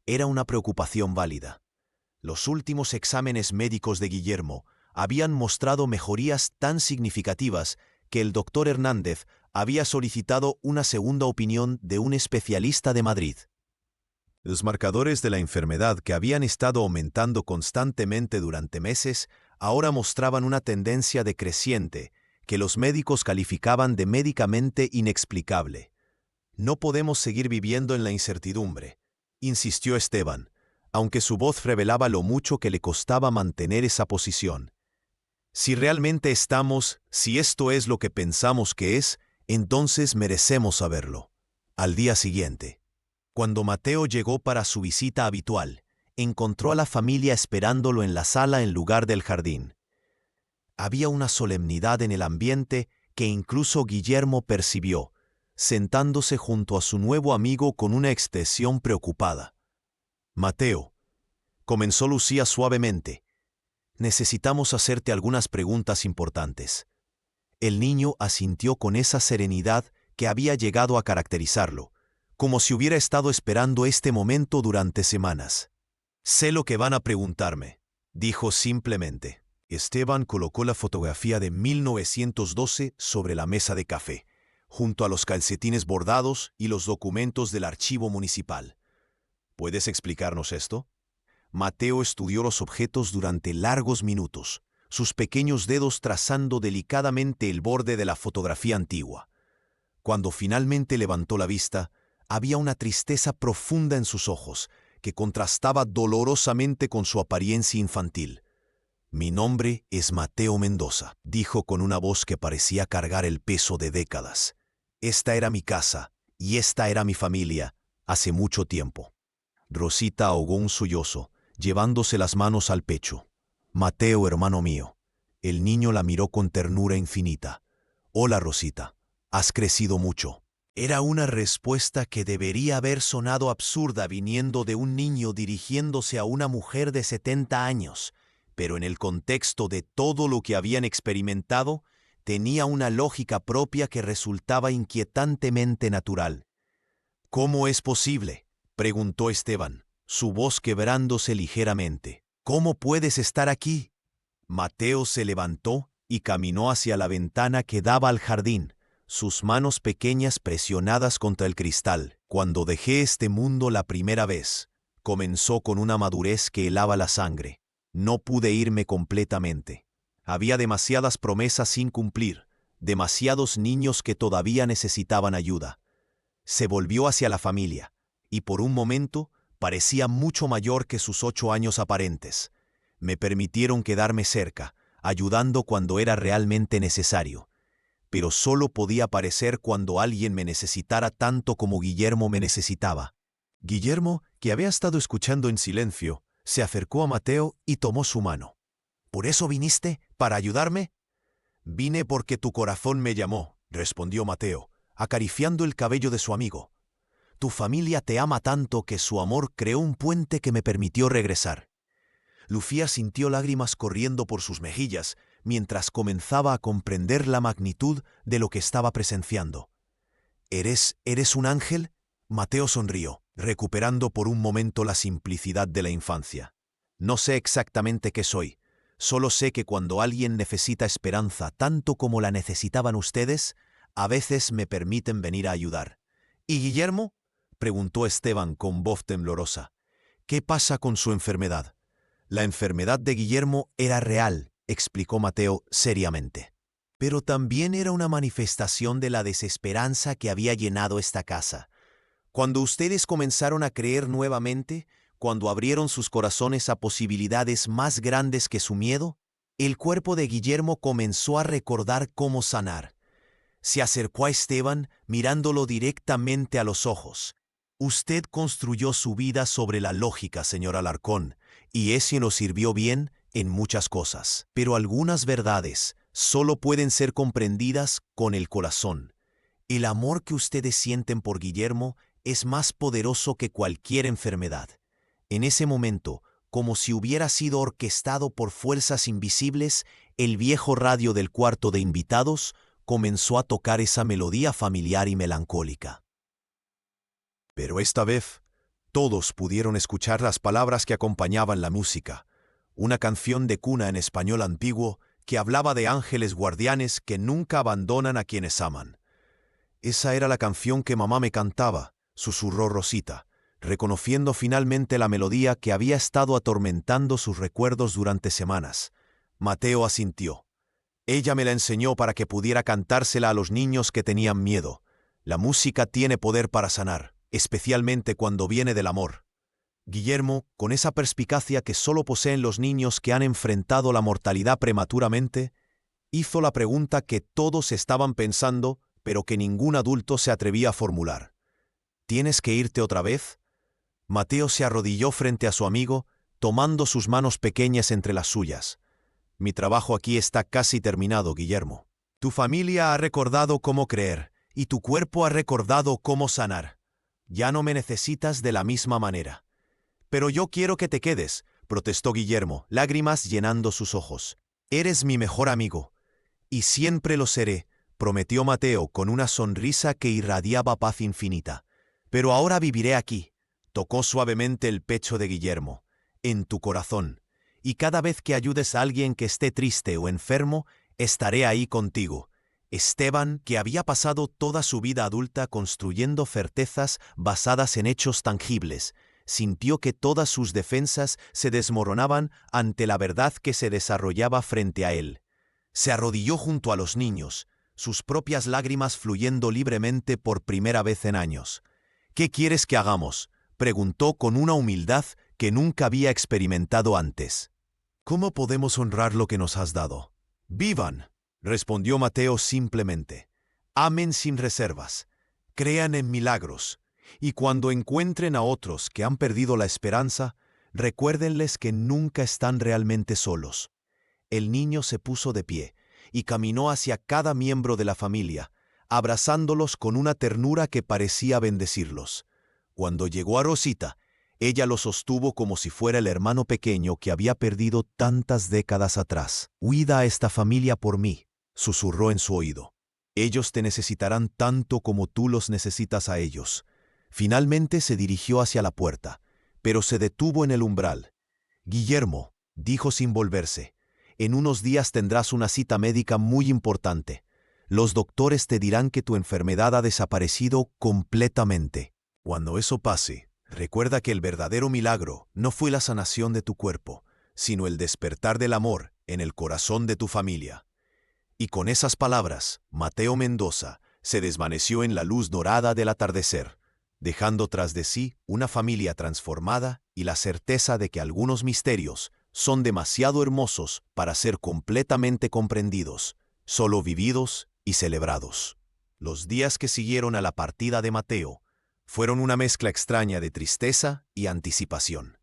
Era una preocupación válida. Los últimos exámenes médicos de Guillermo habían mostrado mejorías tan significativas que el doctor Hernández había solicitado una segunda opinión de un especialista de Madrid. Los marcadores de la enfermedad, que habían estado aumentando constantemente durante meses, ahora mostraban una tendencia decreciente que los médicos calificaban de médicamente inexplicable. «No podemos seguir viviendo en la incertidumbre», insistió Esteban, aunque su voz revelaba lo mucho que le costaba mantener esa posición. «Si realmente si esto es lo que pensamos que es, entonces merecemos saberlo». Al día siguiente, cuando Mateo llegó para su visita habitual, encontró a la familia esperándolo en la sala en lugar del jardín. Había una solemnidad en el ambiente que incluso Guillermo percibió, sentándose junto a su nuevo amigo con una expresión preocupada. «Mateo», comenzó Lucía suavemente, «necesitamos hacerte algunas preguntas importantes». El niño asintió con esa serenidad que había llegado a caracterizarlo, como si hubiera estado esperando este momento durante semanas. «Sé lo que van a preguntarme», dijo simplemente. Esteban colocó la fotografía de 1912 sobre la mesa de café, junto a los calcetines bordados y los documentos del archivo municipal. «¿Puedes explicarnos esto?». Mateo estudió los objetos durante largos minutos, sus pequeños dedos trazando delicadamente el borde de la fotografía antigua. Cuando finalmente levantó la vista, había una tristeza profunda en sus ojos, que contrastaba dolorosamente con su apariencia infantil. «Mi nombre es Mateo Mendoza», dijo con una voz que parecía cargar el peso de décadas. «Esta era mi casa, y esta era mi familia, hace mucho tiempo». Rosita ahogó un sollozo, llevándose las manos al pecho. «Mateo, hermano mío». El niño la miró con ternura infinita. «Hola, Rosita, has crecido mucho». Era una respuesta que debería haber sonado absurda viniendo de un niño dirigiéndose a una mujer de 70 años, pero en el contexto de todo lo que habían experimentado, tenía una lógica propia que resultaba inquietantemente natural. «¿Cómo es posible?», preguntó Esteban, su voz quebrándose ligeramente. «¿Cómo puedes estar aquí?». Mateo se levantó y caminó hacia la ventana que daba al jardín, sus manos pequeñas presionadas contra el cristal. «Cuando dejé este mundo la primera vez», comenzó con una madurez que helaba la sangre, «no pude irme completamente. Había demasiadas promesas sin cumplir, demasiados niños que todavía necesitaban ayuda. Se volvió hacia la familia, y por un momento parecía mucho mayor que sus 8 años aparentes. Me permitieron quedarme cerca, ayudando cuando era realmente necesario. Pero solo podía aparecer cuando alguien me necesitara tanto como Guillermo me necesitaba. Guillermo, que había estado escuchando en silencio, se acercó a Mateo y tomó su mano. ¿Por eso viniste? ¿Para ayudarme? Vine porque tu corazón me llamó, respondió Mateo, acariciando el cabello de su amigo. Tu familia te ama tanto que su amor creó un puente que me permitió regresar. Lucía sintió lágrimas corriendo por sus mejillas mientras comenzaba a comprender la magnitud de lo que estaba presenciando. ¿Eres un ángel? Mateo sonrió, recuperando por un momento la simplicidad de la infancia. No sé exactamente qué soy, solo sé que cuando alguien necesita esperanza tanto como la necesitaban ustedes, a veces me permiten venir a ayudar. ¿Y Guillermo? Preguntó Esteban con voz temblorosa. ¿Qué pasa con su enfermedad? La enfermedad de Guillermo era real, explicó Mateo seriamente. Pero también era una manifestación de la desesperanza que había llenado esta casa. Cuando ustedes comenzaron a creer nuevamente, cuando abrieron sus corazones a posibilidades más grandes que su miedo, el cuerpo de Guillermo comenzó a recordar cómo sanar. Se acercó a Esteban mirándolo directamente a los ojos. Usted construyó su vida sobre la lógica, señor Alarcón, y eso nos sirvió bien en muchas cosas. Pero algunas verdades solo pueden ser comprendidas con el corazón. El amor que ustedes sienten por Guillermo es más poderoso que cualquier enfermedad. En ese momento, como si hubiera sido orquestado por fuerzas invisibles, el viejo radio del cuarto de invitados comenzó a tocar esa melodía familiar y melancólica. Pero esta vez, todos pudieron escuchar las palabras que acompañaban la música, una canción de cuna en español antiguo que hablaba de ángeles guardianes que nunca abandonan a quienes aman. Esa era la canción que mamá me cantaba, susurró Rosita, reconociendo finalmente la melodía que había estado atormentando sus recuerdos durante semanas. Mateo asintió. Ella me la enseñó para que pudiera cantársela a los niños que tenían miedo. La música tiene poder para sanar, especialmente cuando viene del amor. Guillermo, con esa perspicacia que solo poseen los niños que han enfrentado la mortalidad prematuramente, hizo la pregunta que todos estaban pensando, pero que ningún adulto se atrevía a formular. ¿Tienes que irte otra vez? Mateo se arrodilló frente a su amigo, tomando sus manos pequeñas entre las suyas. Mi trabajo aquí está casi terminado, Guillermo. Tu familia ha recordado cómo creer, y tu cuerpo ha recordado cómo sanar. Ya no me necesitas de la misma manera. Pero yo quiero que te quedes, protestó Guillermo, lágrimas llenando sus ojos. Eres mi mejor amigo. Y siempre lo seré, prometió Mateo con una sonrisa que irradiaba paz infinita. Pero ahora viviré aquí. Tocó suavemente el pecho de Guillermo, en tu corazón. Y cada vez que ayudes a alguien que esté triste o enfermo, estaré ahí contigo. Esteban, que había pasado toda su vida adulta construyendo certezas basadas en hechos tangibles, sintió que todas sus defensas se desmoronaban ante la verdad que se desarrollaba frente a él. Se arrodilló junto a los niños, sus propias lágrimas fluyendo libremente por primera vez en años. ¿Qué quieres que hagamos?, preguntó con una humildad que nunca había experimentado antes. ¿Cómo podemos honrar lo que nos has dado? ¡Vivan!, respondió Mateo simplemente. Amen sin reservas, crean en milagros, y cuando encuentren a otros que han perdido la esperanza, recuérdenles que nunca están realmente solos. El niño se puso de pie y caminó hacia cada miembro de la familia, abrazándolos con una ternura que parecía bendecirlos. Cuando llegó a Rosita, ella lo sostuvo como si fuera el hermano pequeño que había perdido tantas décadas atrás. «Cuida a esta familia por mí», susurró en su oído. «Ellos te necesitarán tanto como tú los necesitas a ellos». Finalmente se dirigió hacia la puerta, pero se detuvo en el umbral. «Guillermo», dijo sin volverse, «en unos días tendrás una cita médica muy importante. Los doctores te dirán que tu enfermedad ha desaparecido completamente. Cuando eso pase, recuerda que el verdadero milagro no fue la sanación de tu cuerpo, sino el despertar del amor en el corazón de tu familia». Y con esas palabras, Mateo Mendoza se desvaneció en la luz dorada del atardecer, dejando tras de sí una familia transformada y la certeza de que algunos misterios son demasiado hermosos para ser completamente comprendidos, solo vividos y celebrados. Los días que siguieron a la partida de Mateo fueron una mezcla extraña de tristeza y anticipación.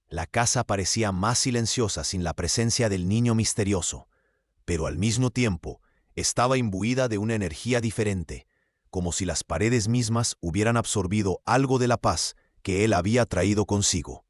La casa parecía más silenciosa sin la presencia del niño misterioso, pero al mismo tiempo estaba imbuida de una energía diferente, como si las paredes mismas hubieran absorbido algo de la paz que él había traído consigo.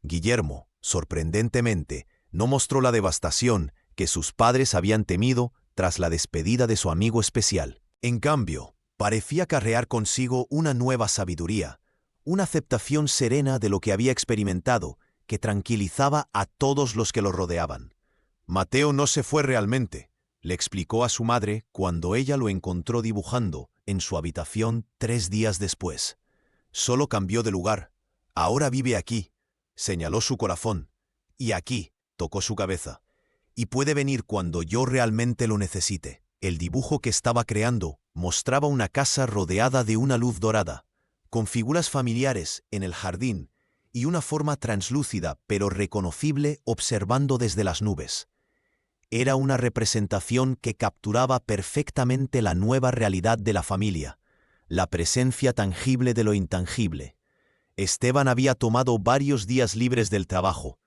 Guillermo, sorprendentemente, no mostró la devastación que sus padres habían temido tras la despedida de su amigo especial. En cambio, parecía acarrear consigo una nueva sabiduría, una aceptación serena de lo que había experimentado que tranquilizaba a todos los que lo rodeaban. Mateo no se fue realmente, le explicó a su madre cuando ella lo encontró dibujando en su habitación 3 días después. Solo cambió de lugar. Ahora vive aquí, señaló su corazón, y aquí, tocó su cabeza, y puede venir cuando yo realmente lo necesite. El dibujo que estaba creando mostraba una casa rodeada de una luz dorada, con figuras familiares en el jardín y una forma translúcida pero reconocible observando desde las nubes. Era una representación que capturaba perfectamente la nueva realidad de la familia, la presencia tangible de lo intangible. Esteban había tomado varios días libres del trabajo,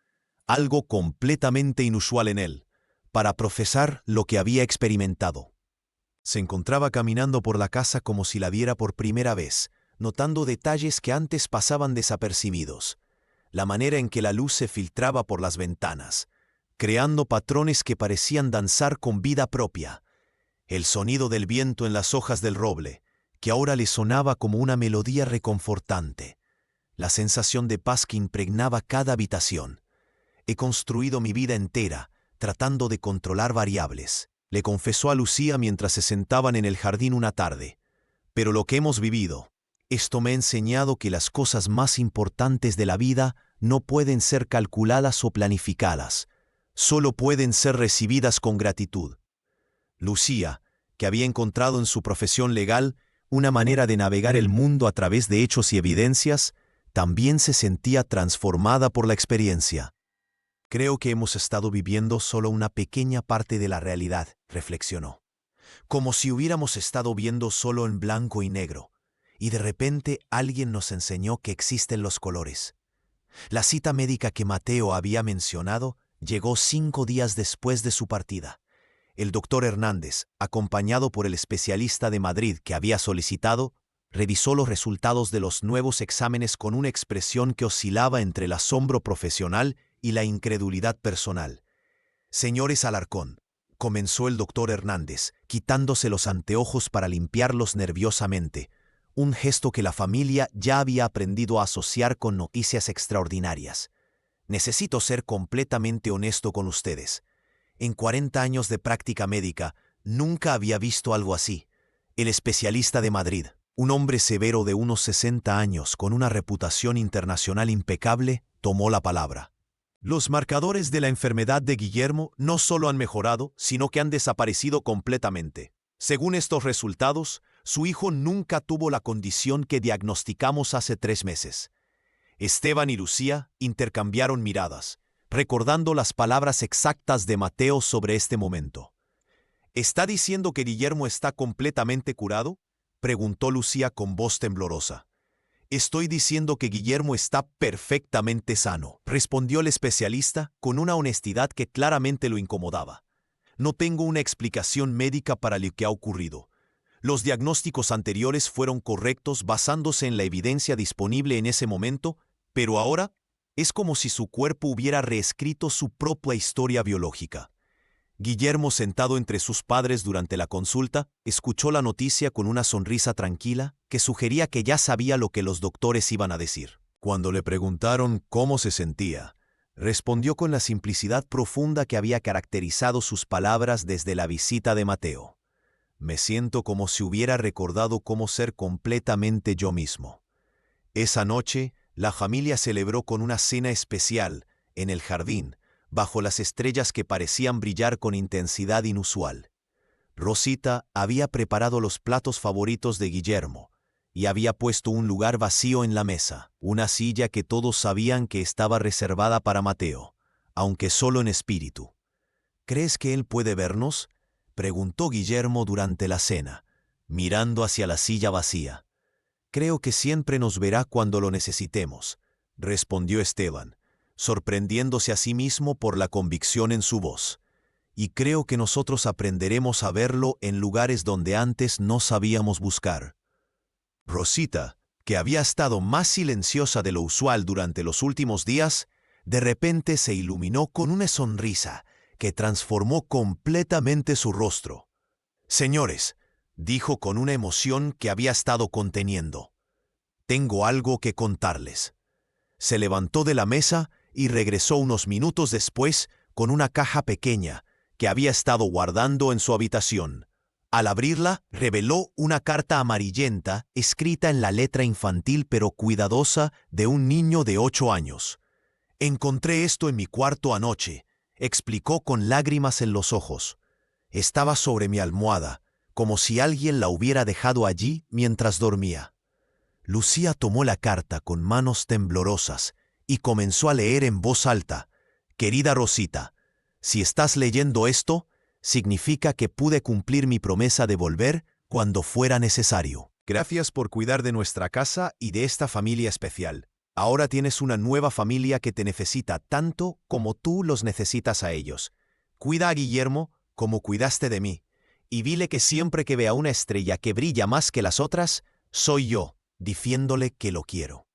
algo completamente inusual en él, para profesar lo que había experimentado. Se encontraba caminando por la casa como si la viera por primera vez, notando detalles que antes pasaban desapercibidos. La manera en que la luz se filtraba por las ventanas, creando patrones que parecían danzar con vida propia. El sonido del viento en las hojas del roble, que ahora le sonaba como una melodía reconfortante. La sensación de paz que impregnaba cada habitación. He construido mi vida entera, tratando de controlar variables, le confesó a Lucía mientras se sentaban en el jardín una tarde. Pero lo que hemos vivido, esto me ha enseñado que las cosas más importantes de la vida no pueden ser calculadas o planificadas, solo pueden ser recibidas con gratitud. Lucía, que había encontrado en su profesión legal una manera de navegar el mundo a través de hechos y evidencias, también se sentía transformada por la experiencia. Creo que hemos estado viviendo solo una pequeña parte de la realidad, reflexionó. Como si hubiéramos estado viendo solo en blanco y negro, y de repente alguien nos enseñó que existen los colores. La cita médica que Mateo había mencionado llegó 5 días después de su partida. El doctor Hernández, acompañado por el especialista de Madrid que había solicitado, revisó los resultados de los nuevos exámenes con una expresión que oscilaba entre el asombro profesional y la incredulidad personal. Señores Alarcón, comenzó el doctor Hernández, quitándose los anteojos para limpiarlos nerviosamente, un gesto que la familia ya había aprendido a asociar con noticias extraordinarias. Necesito ser completamente honesto con ustedes. En 40 años de práctica médica, nunca había visto algo así. El especialista de Madrid, un hombre severo de unos 60 años con una reputación internacional impecable, tomó la palabra. Los marcadores de la enfermedad de Guillermo no solo han mejorado, sino que han desaparecido completamente. Según estos resultados, su hijo nunca tuvo la condición que diagnosticamos hace 3 meses. Esteban y Lucía intercambiaron miradas, recordando las palabras exactas de Mateo sobre este momento. ¿Está diciendo que Guillermo está completamente curado?, preguntó Lucía con voz temblorosa. Estoy diciendo que Guillermo está perfectamente sano, respondió el especialista con una honestidad que claramente lo incomodaba. No tengo una explicación médica para lo que ha ocurrido. Los diagnósticos anteriores fueron correctos basándose en la evidencia disponible en ese momento, pero ahora es como si su cuerpo hubiera reescrito su propia historia biológica. Guillermo, sentado entre sus padres durante la consulta, escuchó la noticia con una sonrisa tranquila que sugería que ya sabía lo que los doctores iban a decir. Cuando le preguntaron cómo se sentía, respondió con la simplicidad profunda que había caracterizado sus palabras desde la visita de Mateo. Me siento como si hubiera recordado cómo ser completamente yo mismo. Esa noche, la familia celebró con una cena especial en el jardín, bajo las estrellas que parecían brillar con intensidad inusual. Rosita había preparado los platos favoritos de Guillermo y había puesto un lugar vacío en la mesa, una silla que todos sabían que estaba reservada para Mateo, aunque solo en espíritu. ¿Crees que él puede vernos?, preguntó Guillermo durante la cena, mirando hacia la silla vacía. Creo que siempre nos verá cuando lo necesitemos, respondió Esteban, sorprendiéndose a sí mismo por la convicción en su voz. Y creo que nosotros aprenderemos a verlo en lugares donde antes no sabíamos buscar. Rosita, que había estado más silenciosa de lo usual durante los últimos días, de repente se iluminó con una sonrisa que transformó completamente su rostro. «Señores», dijo con una emoción que había estado conteniendo, «tengo algo que contarles». Se levantó de la mesa y regresó unos minutos después con una caja pequeña que había estado guardando en su habitación. Al abrirla, reveló una carta amarillenta escrita en la letra infantil pero cuidadosa de un niño de 8 años. «Encontré esto en mi cuarto anoche», explicó con lágrimas en los ojos. «Estaba sobre mi almohada, como si alguien la hubiera dejado allí mientras dormía». Lucía tomó la carta con manos temblorosas y comenzó a leer en voz alta. «Querida Rosita, si estás leyendo esto, significa que pude cumplir mi promesa de volver cuando fuera necesario. Gracias por cuidar de nuestra casa y de esta familia especial. Ahora tienes una nueva familia que te necesita tanto como tú los necesitas a ellos. Cuida a Guillermo como cuidaste de mí, y dile que siempre que vea una estrella que brilla más que las otras, soy yo, diciéndole que lo quiero.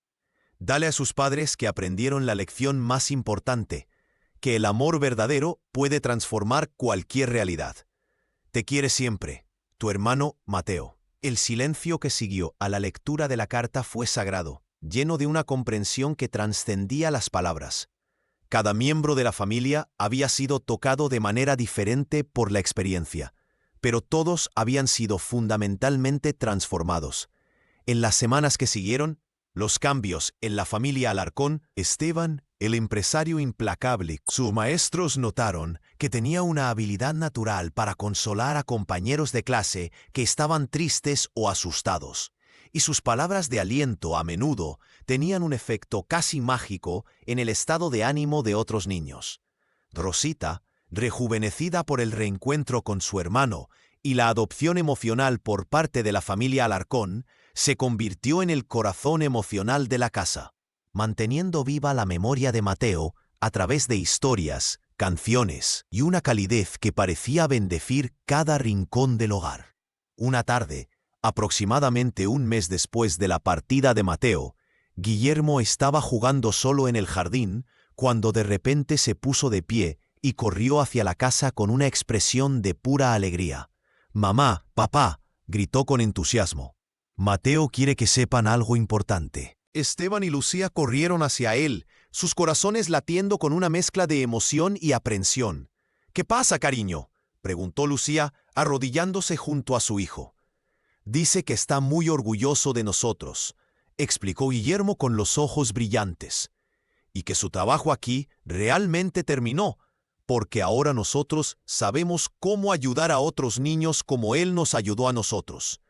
Dale a sus padres que aprendieron la lección más importante, que el amor verdadero puede transformar cualquier realidad. Te quiere siempre, tu hermano Mateo». El silencio que siguió a la lectura de la carta fue sagrado, lleno de una comprensión que trascendía las palabras. Cada miembro de la familia había sido tocado de manera diferente por la experiencia, pero todos habían sido fundamentalmente transformados. En las semanas que siguieron, los cambios en la familia Alarcón, Esteban, el empresario implacable, sus maestros notaron que tenía una habilidad natural para consolar a compañeros de clase que estaban tristes o asustados, y sus palabras de aliento a menudo tenían un efecto casi mágico en el estado de ánimo de otros niños. Rosita, rejuvenecida por el reencuentro con su hermano y la adopción emocional por parte de la familia Alarcón, se convirtió en el corazón emocional de la casa, manteniendo viva la memoria de Mateo a través de historias, canciones y una calidez que parecía bendecir cada rincón del hogar. Una tarde, aproximadamente un mes después de la partida de Mateo, Guillermo estaba jugando solo en el jardín cuando de repente se puso de pie y corrió hacia la casa con una expresión de pura alegría. «Mamá, papá», gritó con entusiasmo. «Mateo quiere que sepan algo importante». Esteban y Lucía corrieron hacia él, sus corazones latiendo con una mezcla de emoción y aprensión. «¿Qué pasa, cariño?», preguntó Lucía, arrodillándose junto a su hijo. «Dice que está muy orgulloso de nosotros», explicó Guillermo con los ojos brillantes, «y que su trabajo aquí realmente terminó, porque ahora nosotros sabemos cómo ayudar a otros niños como él nos ayudó a nosotros.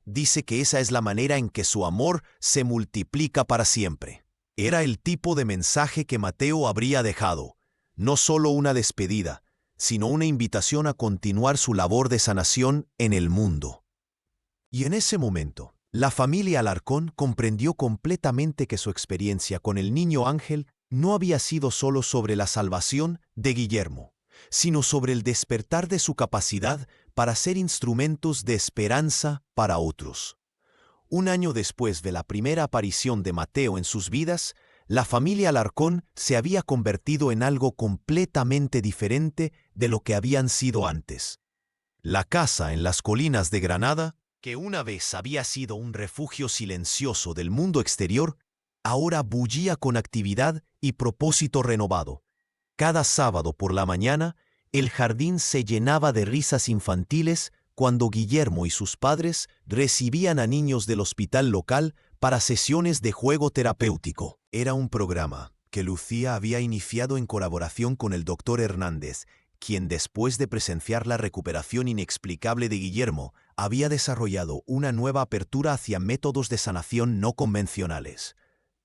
Dice que esa es la manera en que su amor se multiplica para siempre». Era el tipo de mensaje que Mateo habría dejado, no solo una despedida, sino una invitación a continuar su labor de sanación en el mundo. Y en ese momento, la familia Alarcón comprendió completamente que su experiencia con el niño ángel no había sido solo sobre la salvación de Guillermo, sino sobre el despertar de su capacidad para ser instrumentos de esperanza para otros. Un año después de la primera aparición de Mateo en sus vidas, la familia Alarcón se había convertido en algo completamente diferente de lo que habían sido antes. La casa en las colinas de Granada, que una vez había sido un refugio silencioso del mundo exterior, ahora bullía con actividad y propósito renovado. Cada sábado por la mañana, el jardín se llenaba de risas infantiles cuando Guillermo y sus padres recibían a niños del hospital local para sesiones de juego terapéutico. Era un programa que Lucía había iniciado en colaboración con el Dr. Hernández, quien después de presenciar la recuperación inexplicable de Guillermo, había desarrollado una nueva apertura hacia métodos de sanación no convencionales.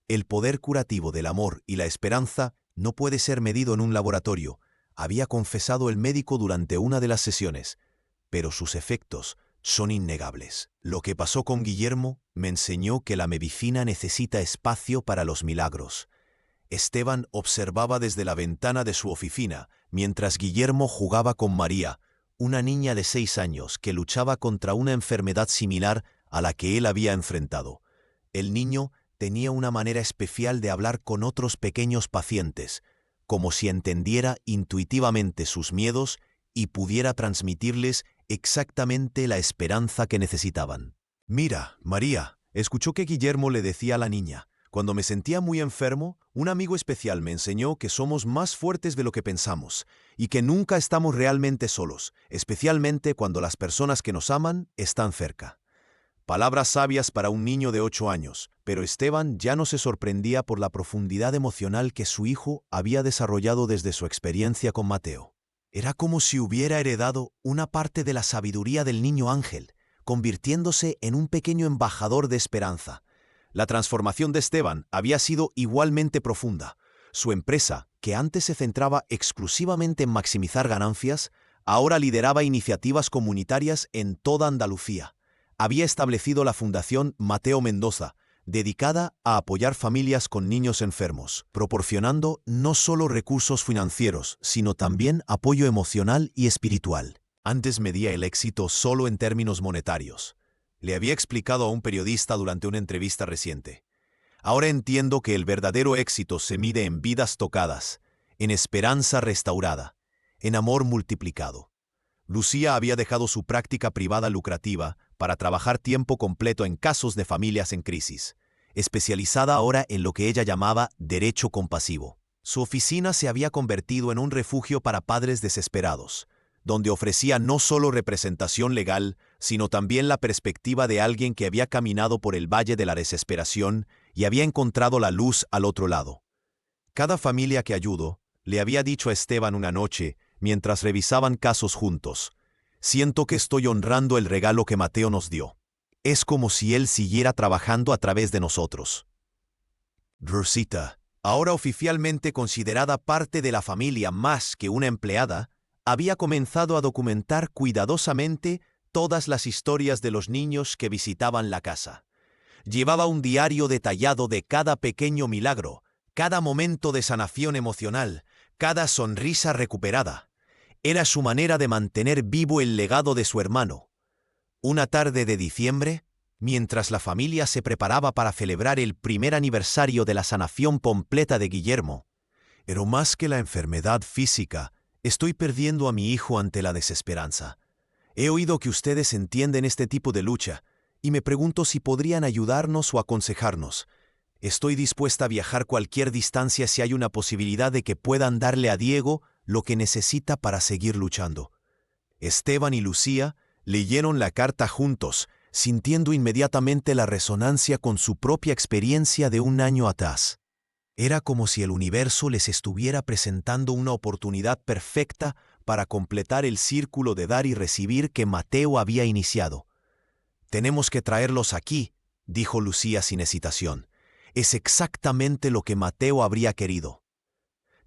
El poder curativo del amor y la esperanza no puede ser medido en un laboratorio, había confesado el médico durante una de las sesiones, pero sus efectos son innegables. Lo que pasó con Guillermo me enseñó que la medicina necesita espacio para los milagros. Esteban observaba desde la ventana de su oficina, mientras Guillermo jugaba con María, una niña de 6 años que luchaba contra una enfermedad similar a la que él había enfrentado. El niño tenía una manera especial de hablar con otros pequeños pacientes, como si entendiera intuitivamente sus miedos y pudiera transmitirles exactamente la esperanza que necesitaban. «Mira, María», escuchó que Guillermo le decía a la niña, «cuando me sentía muy enfermo, un amigo especial me enseñó que somos más fuertes de lo que pensamos y que nunca estamos realmente solos, especialmente cuando las personas que nos aman están cerca». Palabras sabias para un niño de 8 años, pero Esteban ya no se sorprendía por la profundidad emocional que su hijo había desarrollado desde su experiencia con Mateo. Era como si hubiera heredado una parte de la sabiduría del niño ángel, convirtiéndose en un pequeño embajador de esperanza. La transformación de Esteban había sido igualmente profunda. Su empresa, que antes se centraba exclusivamente en maximizar ganancias, ahora lideraba iniciativas comunitarias en toda Andalucía. Había establecido la Fundación Mateo Mendoza, dedicada a apoyar familias con niños enfermos, proporcionando no solo recursos financieros, sino también apoyo emocional y espiritual. Antes medía el éxito solo en términos monetarios. Le había explicado a un periodista durante una entrevista reciente. Ahora entiendo que el verdadero éxito se mide en vidas tocadas, en esperanza restaurada, en amor multiplicado. Lucía había dejado su práctica privada lucrativa para trabajar tiempo completo en casos de familias en crisis, especializada ahora en lo que ella llamaba derecho compasivo. Su oficina se había convertido en un refugio para padres desesperados, donde ofrecía no solo representación legal, sino también la perspectiva de alguien que había caminado por el valle de la desesperación y había encontrado la luz al otro lado. Cada familia que ayudó, le había dicho a Esteban una noche, mientras revisaban casos juntos, «Siento que estoy honrando el regalo que Mateo nos dio. Es como si él siguiera trabajando a través de nosotros». Rosita, ahora oficialmente considerada parte de la familia más que una empleada, había comenzado a documentar cuidadosamente todas las historias de los niños que visitaban la casa. Llevaba un diario detallado de cada pequeño milagro, cada momento de sanación emocional, cada sonrisa recuperada. Era su manera de mantener vivo el legado de su hermano. Una tarde de diciembre, mientras la familia se preparaba para celebrar el primer aniversario de la sanación completa de Guillermo, «Pero más que la enfermedad física, estoy perdiendo a mi hijo ante la desesperanza. He oído que ustedes entienden este tipo de lucha, y me pregunto si podrían ayudarnos o aconsejarnos. Estoy dispuesta a viajar cualquier distancia si hay una posibilidad de que puedan darle a Diego lo que necesita para seguir luchando». Esteban y Lucía leyeron la carta juntos, sintiendo inmediatamente la resonancia con su propia experiencia de un año atrás. Era como si el universo les estuviera presentando una oportunidad perfecta para completar el círculo de dar y recibir que Mateo había iniciado. «Tenemos que traerlos aquí», dijo Lucía sin hesitación. «Es exactamente lo que Mateo habría querido».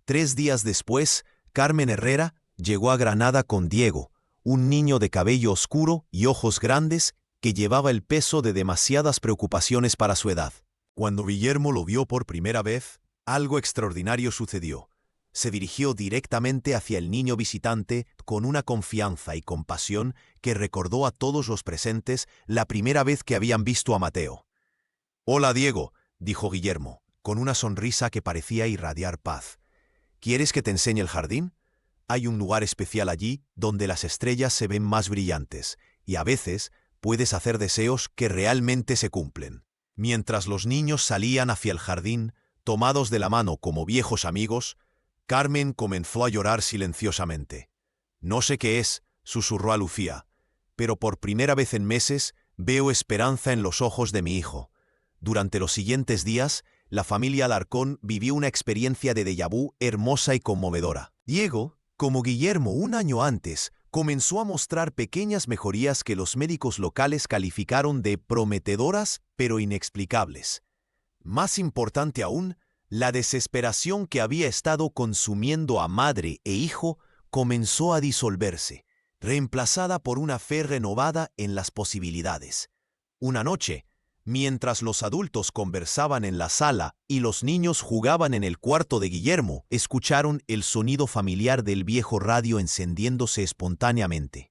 3 días después, Carmen Herrera llegó a Granada con Diego, un niño de cabello oscuro y ojos grandes que llevaba el peso de demasiadas preocupaciones para su edad. Cuando Guillermo lo vio por primera vez, algo extraordinario sucedió. Se dirigió directamente hacia el niño visitante con una confianza y compasión que recordó a todos los presentes la primera vez que habían visto a Mateo. «Hola, Diego», dijo Guillermo, con una sonrisa que parecía irradiar paz. «¿Quieres que te enseñe el jardín? Hay un lugar especial allí donde las estrellas se ven más brillantes, y a veces puedes hacer deseos que realmente se cumplen». Mientras los niños salían hacia el jardín, tomados de la mano como viejos amigos, Carmen comenzó a llorar silenciosamente. «No sé qué es», susurró a Lucía, «pero por primera vez en meses veo esperanza en los ojos de mi hijo». Durante los siguientes días, la familia Alarcón vivió una experiencia de déjà vu hermosa y conmovedora. Diego, Como Guillermo un año antes, comenzó a mostrar pequeñas mejorías que los médicos locales calificaron de prometedoras pero inexplicables. Más importante aún, la desesperación que había estado consumiendo a madre e hijo comenzó a disolverse, reemplazada por una fe renovada en las posibilidades. Una noche, mientras los adultos conversaban en la sala y los niños jugaban en el cuarto de Guillermo, escucharon el sonido familiar del viejo radio encendiéndose espontáneamente.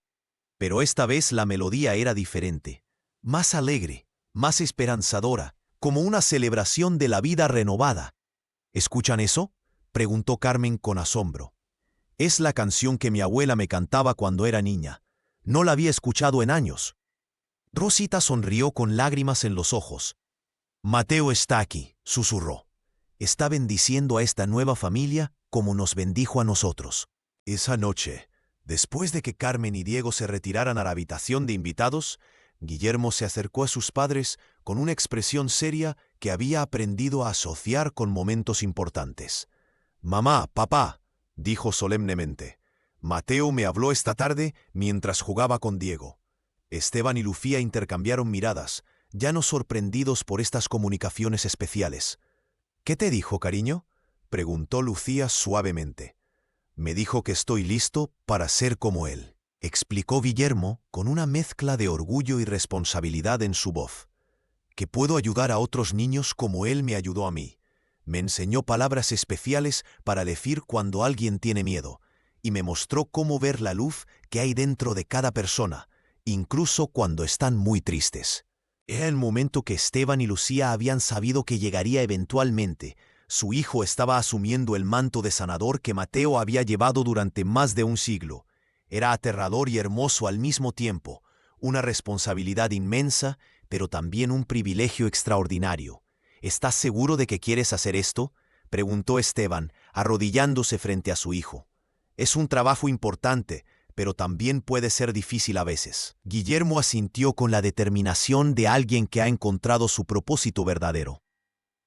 Pero esta vez la melodía era diferente, más alegre, más esperanzadora, como una celebración de la vida renovada. ¿Escuchan eso?, preguntó Carmen con asombro. Es la canción que mi abuela me cantaba cuando era niña. No la había escuchado en años. Rosita sonrió con lágrimas en los ojos. Mateo está aquí, susurró. Está bendiciendo a esta nueva familia como nos bendijo a nosotros. Esa noche, después de que Carmen y Diego se retiraran a la habitación de invitados, Guillermo se acercó a sus padres con una expresión seria que había aprendido a asociar con momentos importantes. «Mamá, papá», dijo solemnemente, «Mateo me habló esta tarde mientras jugaba con Diego». Esteban y Lucía intercambiaron miradas, ya no sorprendidos por estas comunicaciones especiales. «¿Qué te dijo, cariño?», preguntó Lucía suavemente. «Me dijo que estoy listo para ser como él», explicó Guillermo con una mezcla de orgullo y responsabilidad en su voz. «Que puedo ayudar a otros niños como él me ayudó a mí. Me enseñó palabras especiales para decir cuando alguien tiene miedo, y me mostró cómo ver la luz que hay dentro de cada persona, incluso cuando están muy tristes». Era el momento que Esteban y Lucía habían sabido que llegaría eventualmente. Su hijo estaba asumiendo el manto de sanador que Mateo había llevado durante más de un siglo. Era aterrador y hermoso al mismo tiempo, una responsabilidad inmensa, pero también un privilegio extraordinario. «¿Estás seguro de que quieres hacer esto?», preguntó Esteban, arrodillándose frente a su hijo. «Es un trabajo importante, pero también puede ser difícil a veces». Guillermo asintió con la determinación de alguien que ha encontrado su propósito verdadero.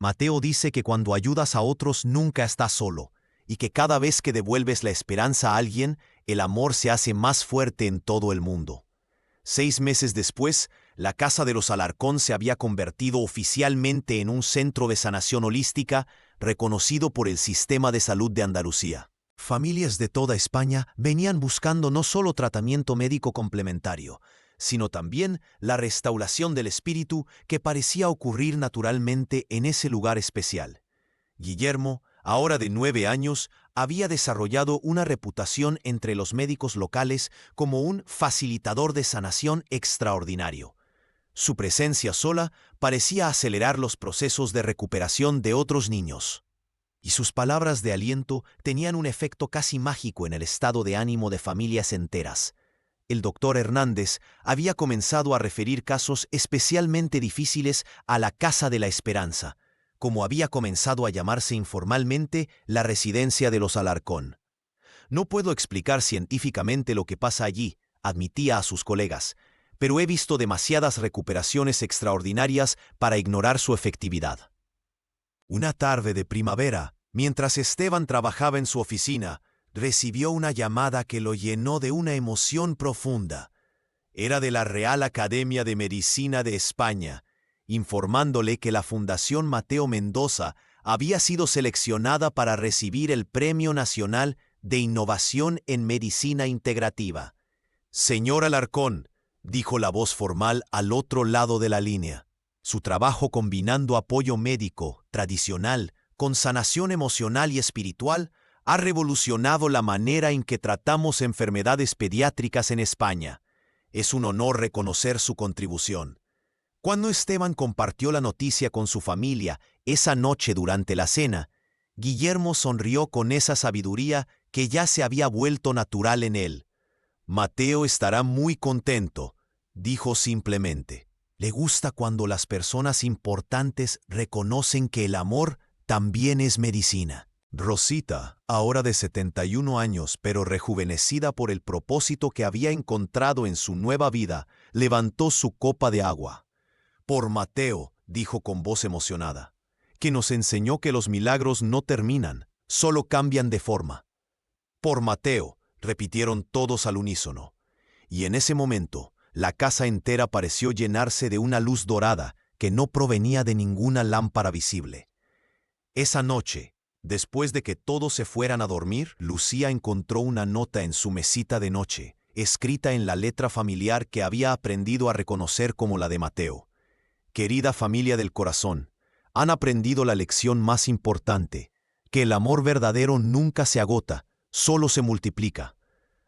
«Mateo dice que cuando ayudas a otros nunca estás solo, y que cada vez que devuelves la esperanza a alguien, el amor se hace más fuerte en todo el mundo». 6 meses después, la Casa de los Alarcón se había convertido oficialmente en un centro de sanación holística reconocido por el Sistema de Salud de Andalucía. Familias de toda España venían buscando no solo tratamiento médico complementario, sino también la restauración del espíritu que parecía ocurrir naturalmente en ese lugar especial. Guillermo, ahora de 9 años, había desarrollado una reputación entre los médicos locales como un facilitador de sanación extraordinario. Su presencia sola parecía acelerar los procesos de recuperación de otros niños. Y sus palabras de aliento tenían un efecto casi mágico en el estado de ánimo de familias enteras. El doctor Hernández había comenzado a referir casos especialmente difíciles a la Casa de la Esperanza, como había comenzado a llamarse informalmente la residencia de los Alarcón. «No puedo explicar científicamente lo que pasa allí», admitía a sus colegas, «pero he visto demasiadas recuperaciones extraordinarias para ignorar su efectividad». Una tarde de primavera, mientras Esteban trabajaba en su oficina, recibió una llamada que lo llenó de una emoción profunda. Era de la Real Academia de Medicina de España, informándole que la Fundación Mateo Mendoza había sido seleccionada para recibir el Premio Nacional de Innovación en Medicina Integrativa. «Señor Alarcón», dijo la voz formal al otro lado de la línea. Su trabajo combinando apoyo médico tradicional con sanación emocional y espiritual ha revolucionado la manera en que tratamos enfermedades pediátricas en España. Es un honor reconocer su contribución. Cuando Esteban compartió la noticia con su familia esa noche durante la cena, Guillermo sonrió con esa sabiduría que ya se había vuelto natural en él. «Mateo estará muy contento», dijo simplemente. «Le gusta cuando las personas importantes reconocen que el amor también es medicina». Rosita, ahora de 71 años pero rejuvenecida por el propósito que había encontrado en su nueva vida, levantó su copa de agua. «Por Mateo», dijo con voz emocionada, «que nos enseñó que los milagros no terminan, solo cambian de forma». Por Mateo, repitieron todos al unísono. Y en ese momento, la casa entera pareció llenarse de una luz dorada que no provenía de ninguna lámpara visible. Esa noche, después de que todos se fueran a dormir, Lucía encontró una nota en su mesita de noche, escrita en la letra familiar que había aprendido a reconocer como la de Mateo. Querida familia del corazón, han aprendido la lección más importante, que el amor verdadero nunca se agota, solo se multiplica.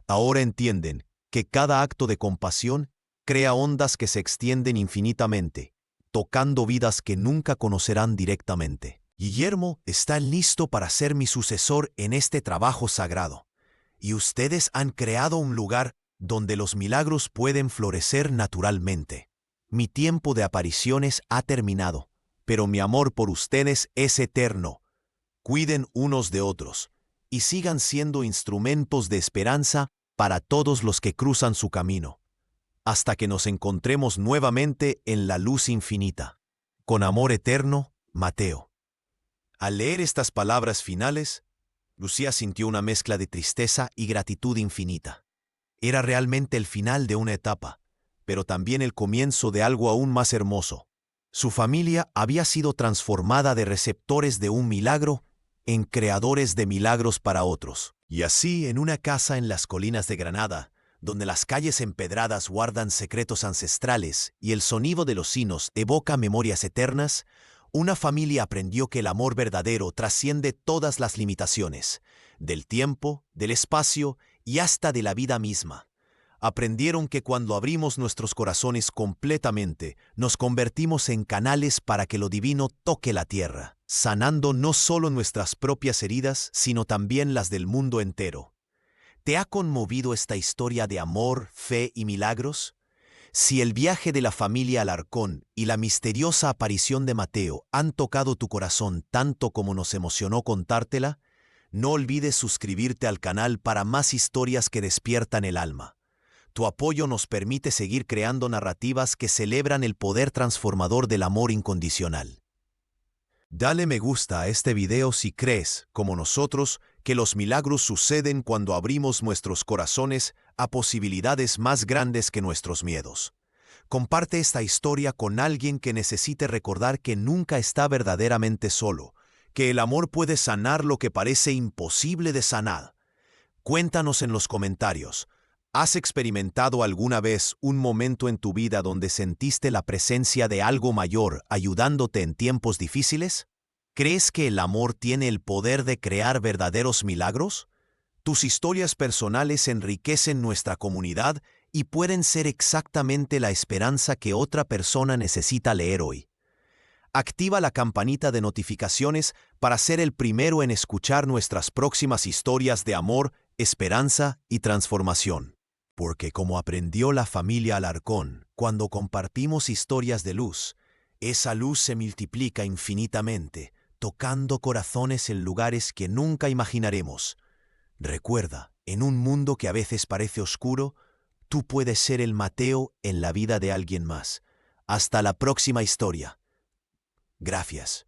Ahora entienden que cada acto de compasión crea ondas que se extienden infinitamente, tocando vidas que nunca conocerán directamente. Guillermo está listo para ser mi sucesor en este trabajo sagrado, y ustedes han creado un lugar donde los milagros pueden florecer naturalmente. Mi tiempo de apariciones ha terminado, pero mi amor por ustedes es eterno. Cuiden unos de otros, y sigan siendo instrumentos de esperanza para todos los que cruzan su camino, hasta que nos encontremos nuevamente en la luz infinita. Con amor eterno, Mateo. Al leer estas palabras finales, Lucía sintió una mezcla de tristeza y gratitud infinita. Era realmente el final de una etapa, pero también el comienzo de algo aún más hermoso. Su familia había sido transformada de receptores de un milagro en creadores de milagros para otros. Y así, en una casa en las colinas de Granada, donde las calles empedradas guardan secretos ancestrales y el sonido de los sinos evoca memorias eternas, una familia aprendió que el amor verdadero trasciende todas las limitaciones, del tiempo, del espacio y hasta de la vida misma. Aprendieron que cuando abrimos nuestros corazones completamente, nos convertimos en canales para que lo divino toque la tierra, sanando no solo nuestras propias heridas, sino también las del mundo entero. ¿Te ha conmovido esta historia de amor, fe y milagros? Si el viaje de la familia Alarcón y la misteriosa aparición de Mateo han tocado tu corazón tanto como nos emocionó contártela, no olvides suscribirte al canal para más historias que despiertan el alma. Tu apoyo nos permite seguir creando narrativas que celebran el poder transformador del amor incondicional. Dale me gusta a este video si crees, como nosotros, que los milagros suceden cuando abrimos nuestros corazones a posibilidades más grandes que nuestros miedos. Comparte esta historia con alguien que necesite recordar que nunca está verdaderamente solo, que el amor puede sanar lo que parece imposible de sanar. Cuéntanos en los comentarios. ¿Has experimentado alguna vez un momento en tu vida donde sentiste la presencia de algo mayor ayudándote en tiempos difíciles? ¿Crees que el amor tiene el poder de crear verdaderos milagros? Tus historias personales enriquecen nuestra comunidad y pueden ser exactamente la esperanza que otra persona necesita leer hoy. Activa la campanita de notificaciones para ser el primero en escuchar nuestras próximas historias de amor, esperanza y transformación. Porque como aprendió la familia Alarcón, cuando compartimos historias de luz, esa luz se multiplica infinitamente, tocando corazones en lugares que nunca imaginaremos. Recuerda, en un mundo que a veces parece oscuro, tú puedes ser el Mateo en la vida de alguien más. Hasta la próxima historia. Gracias.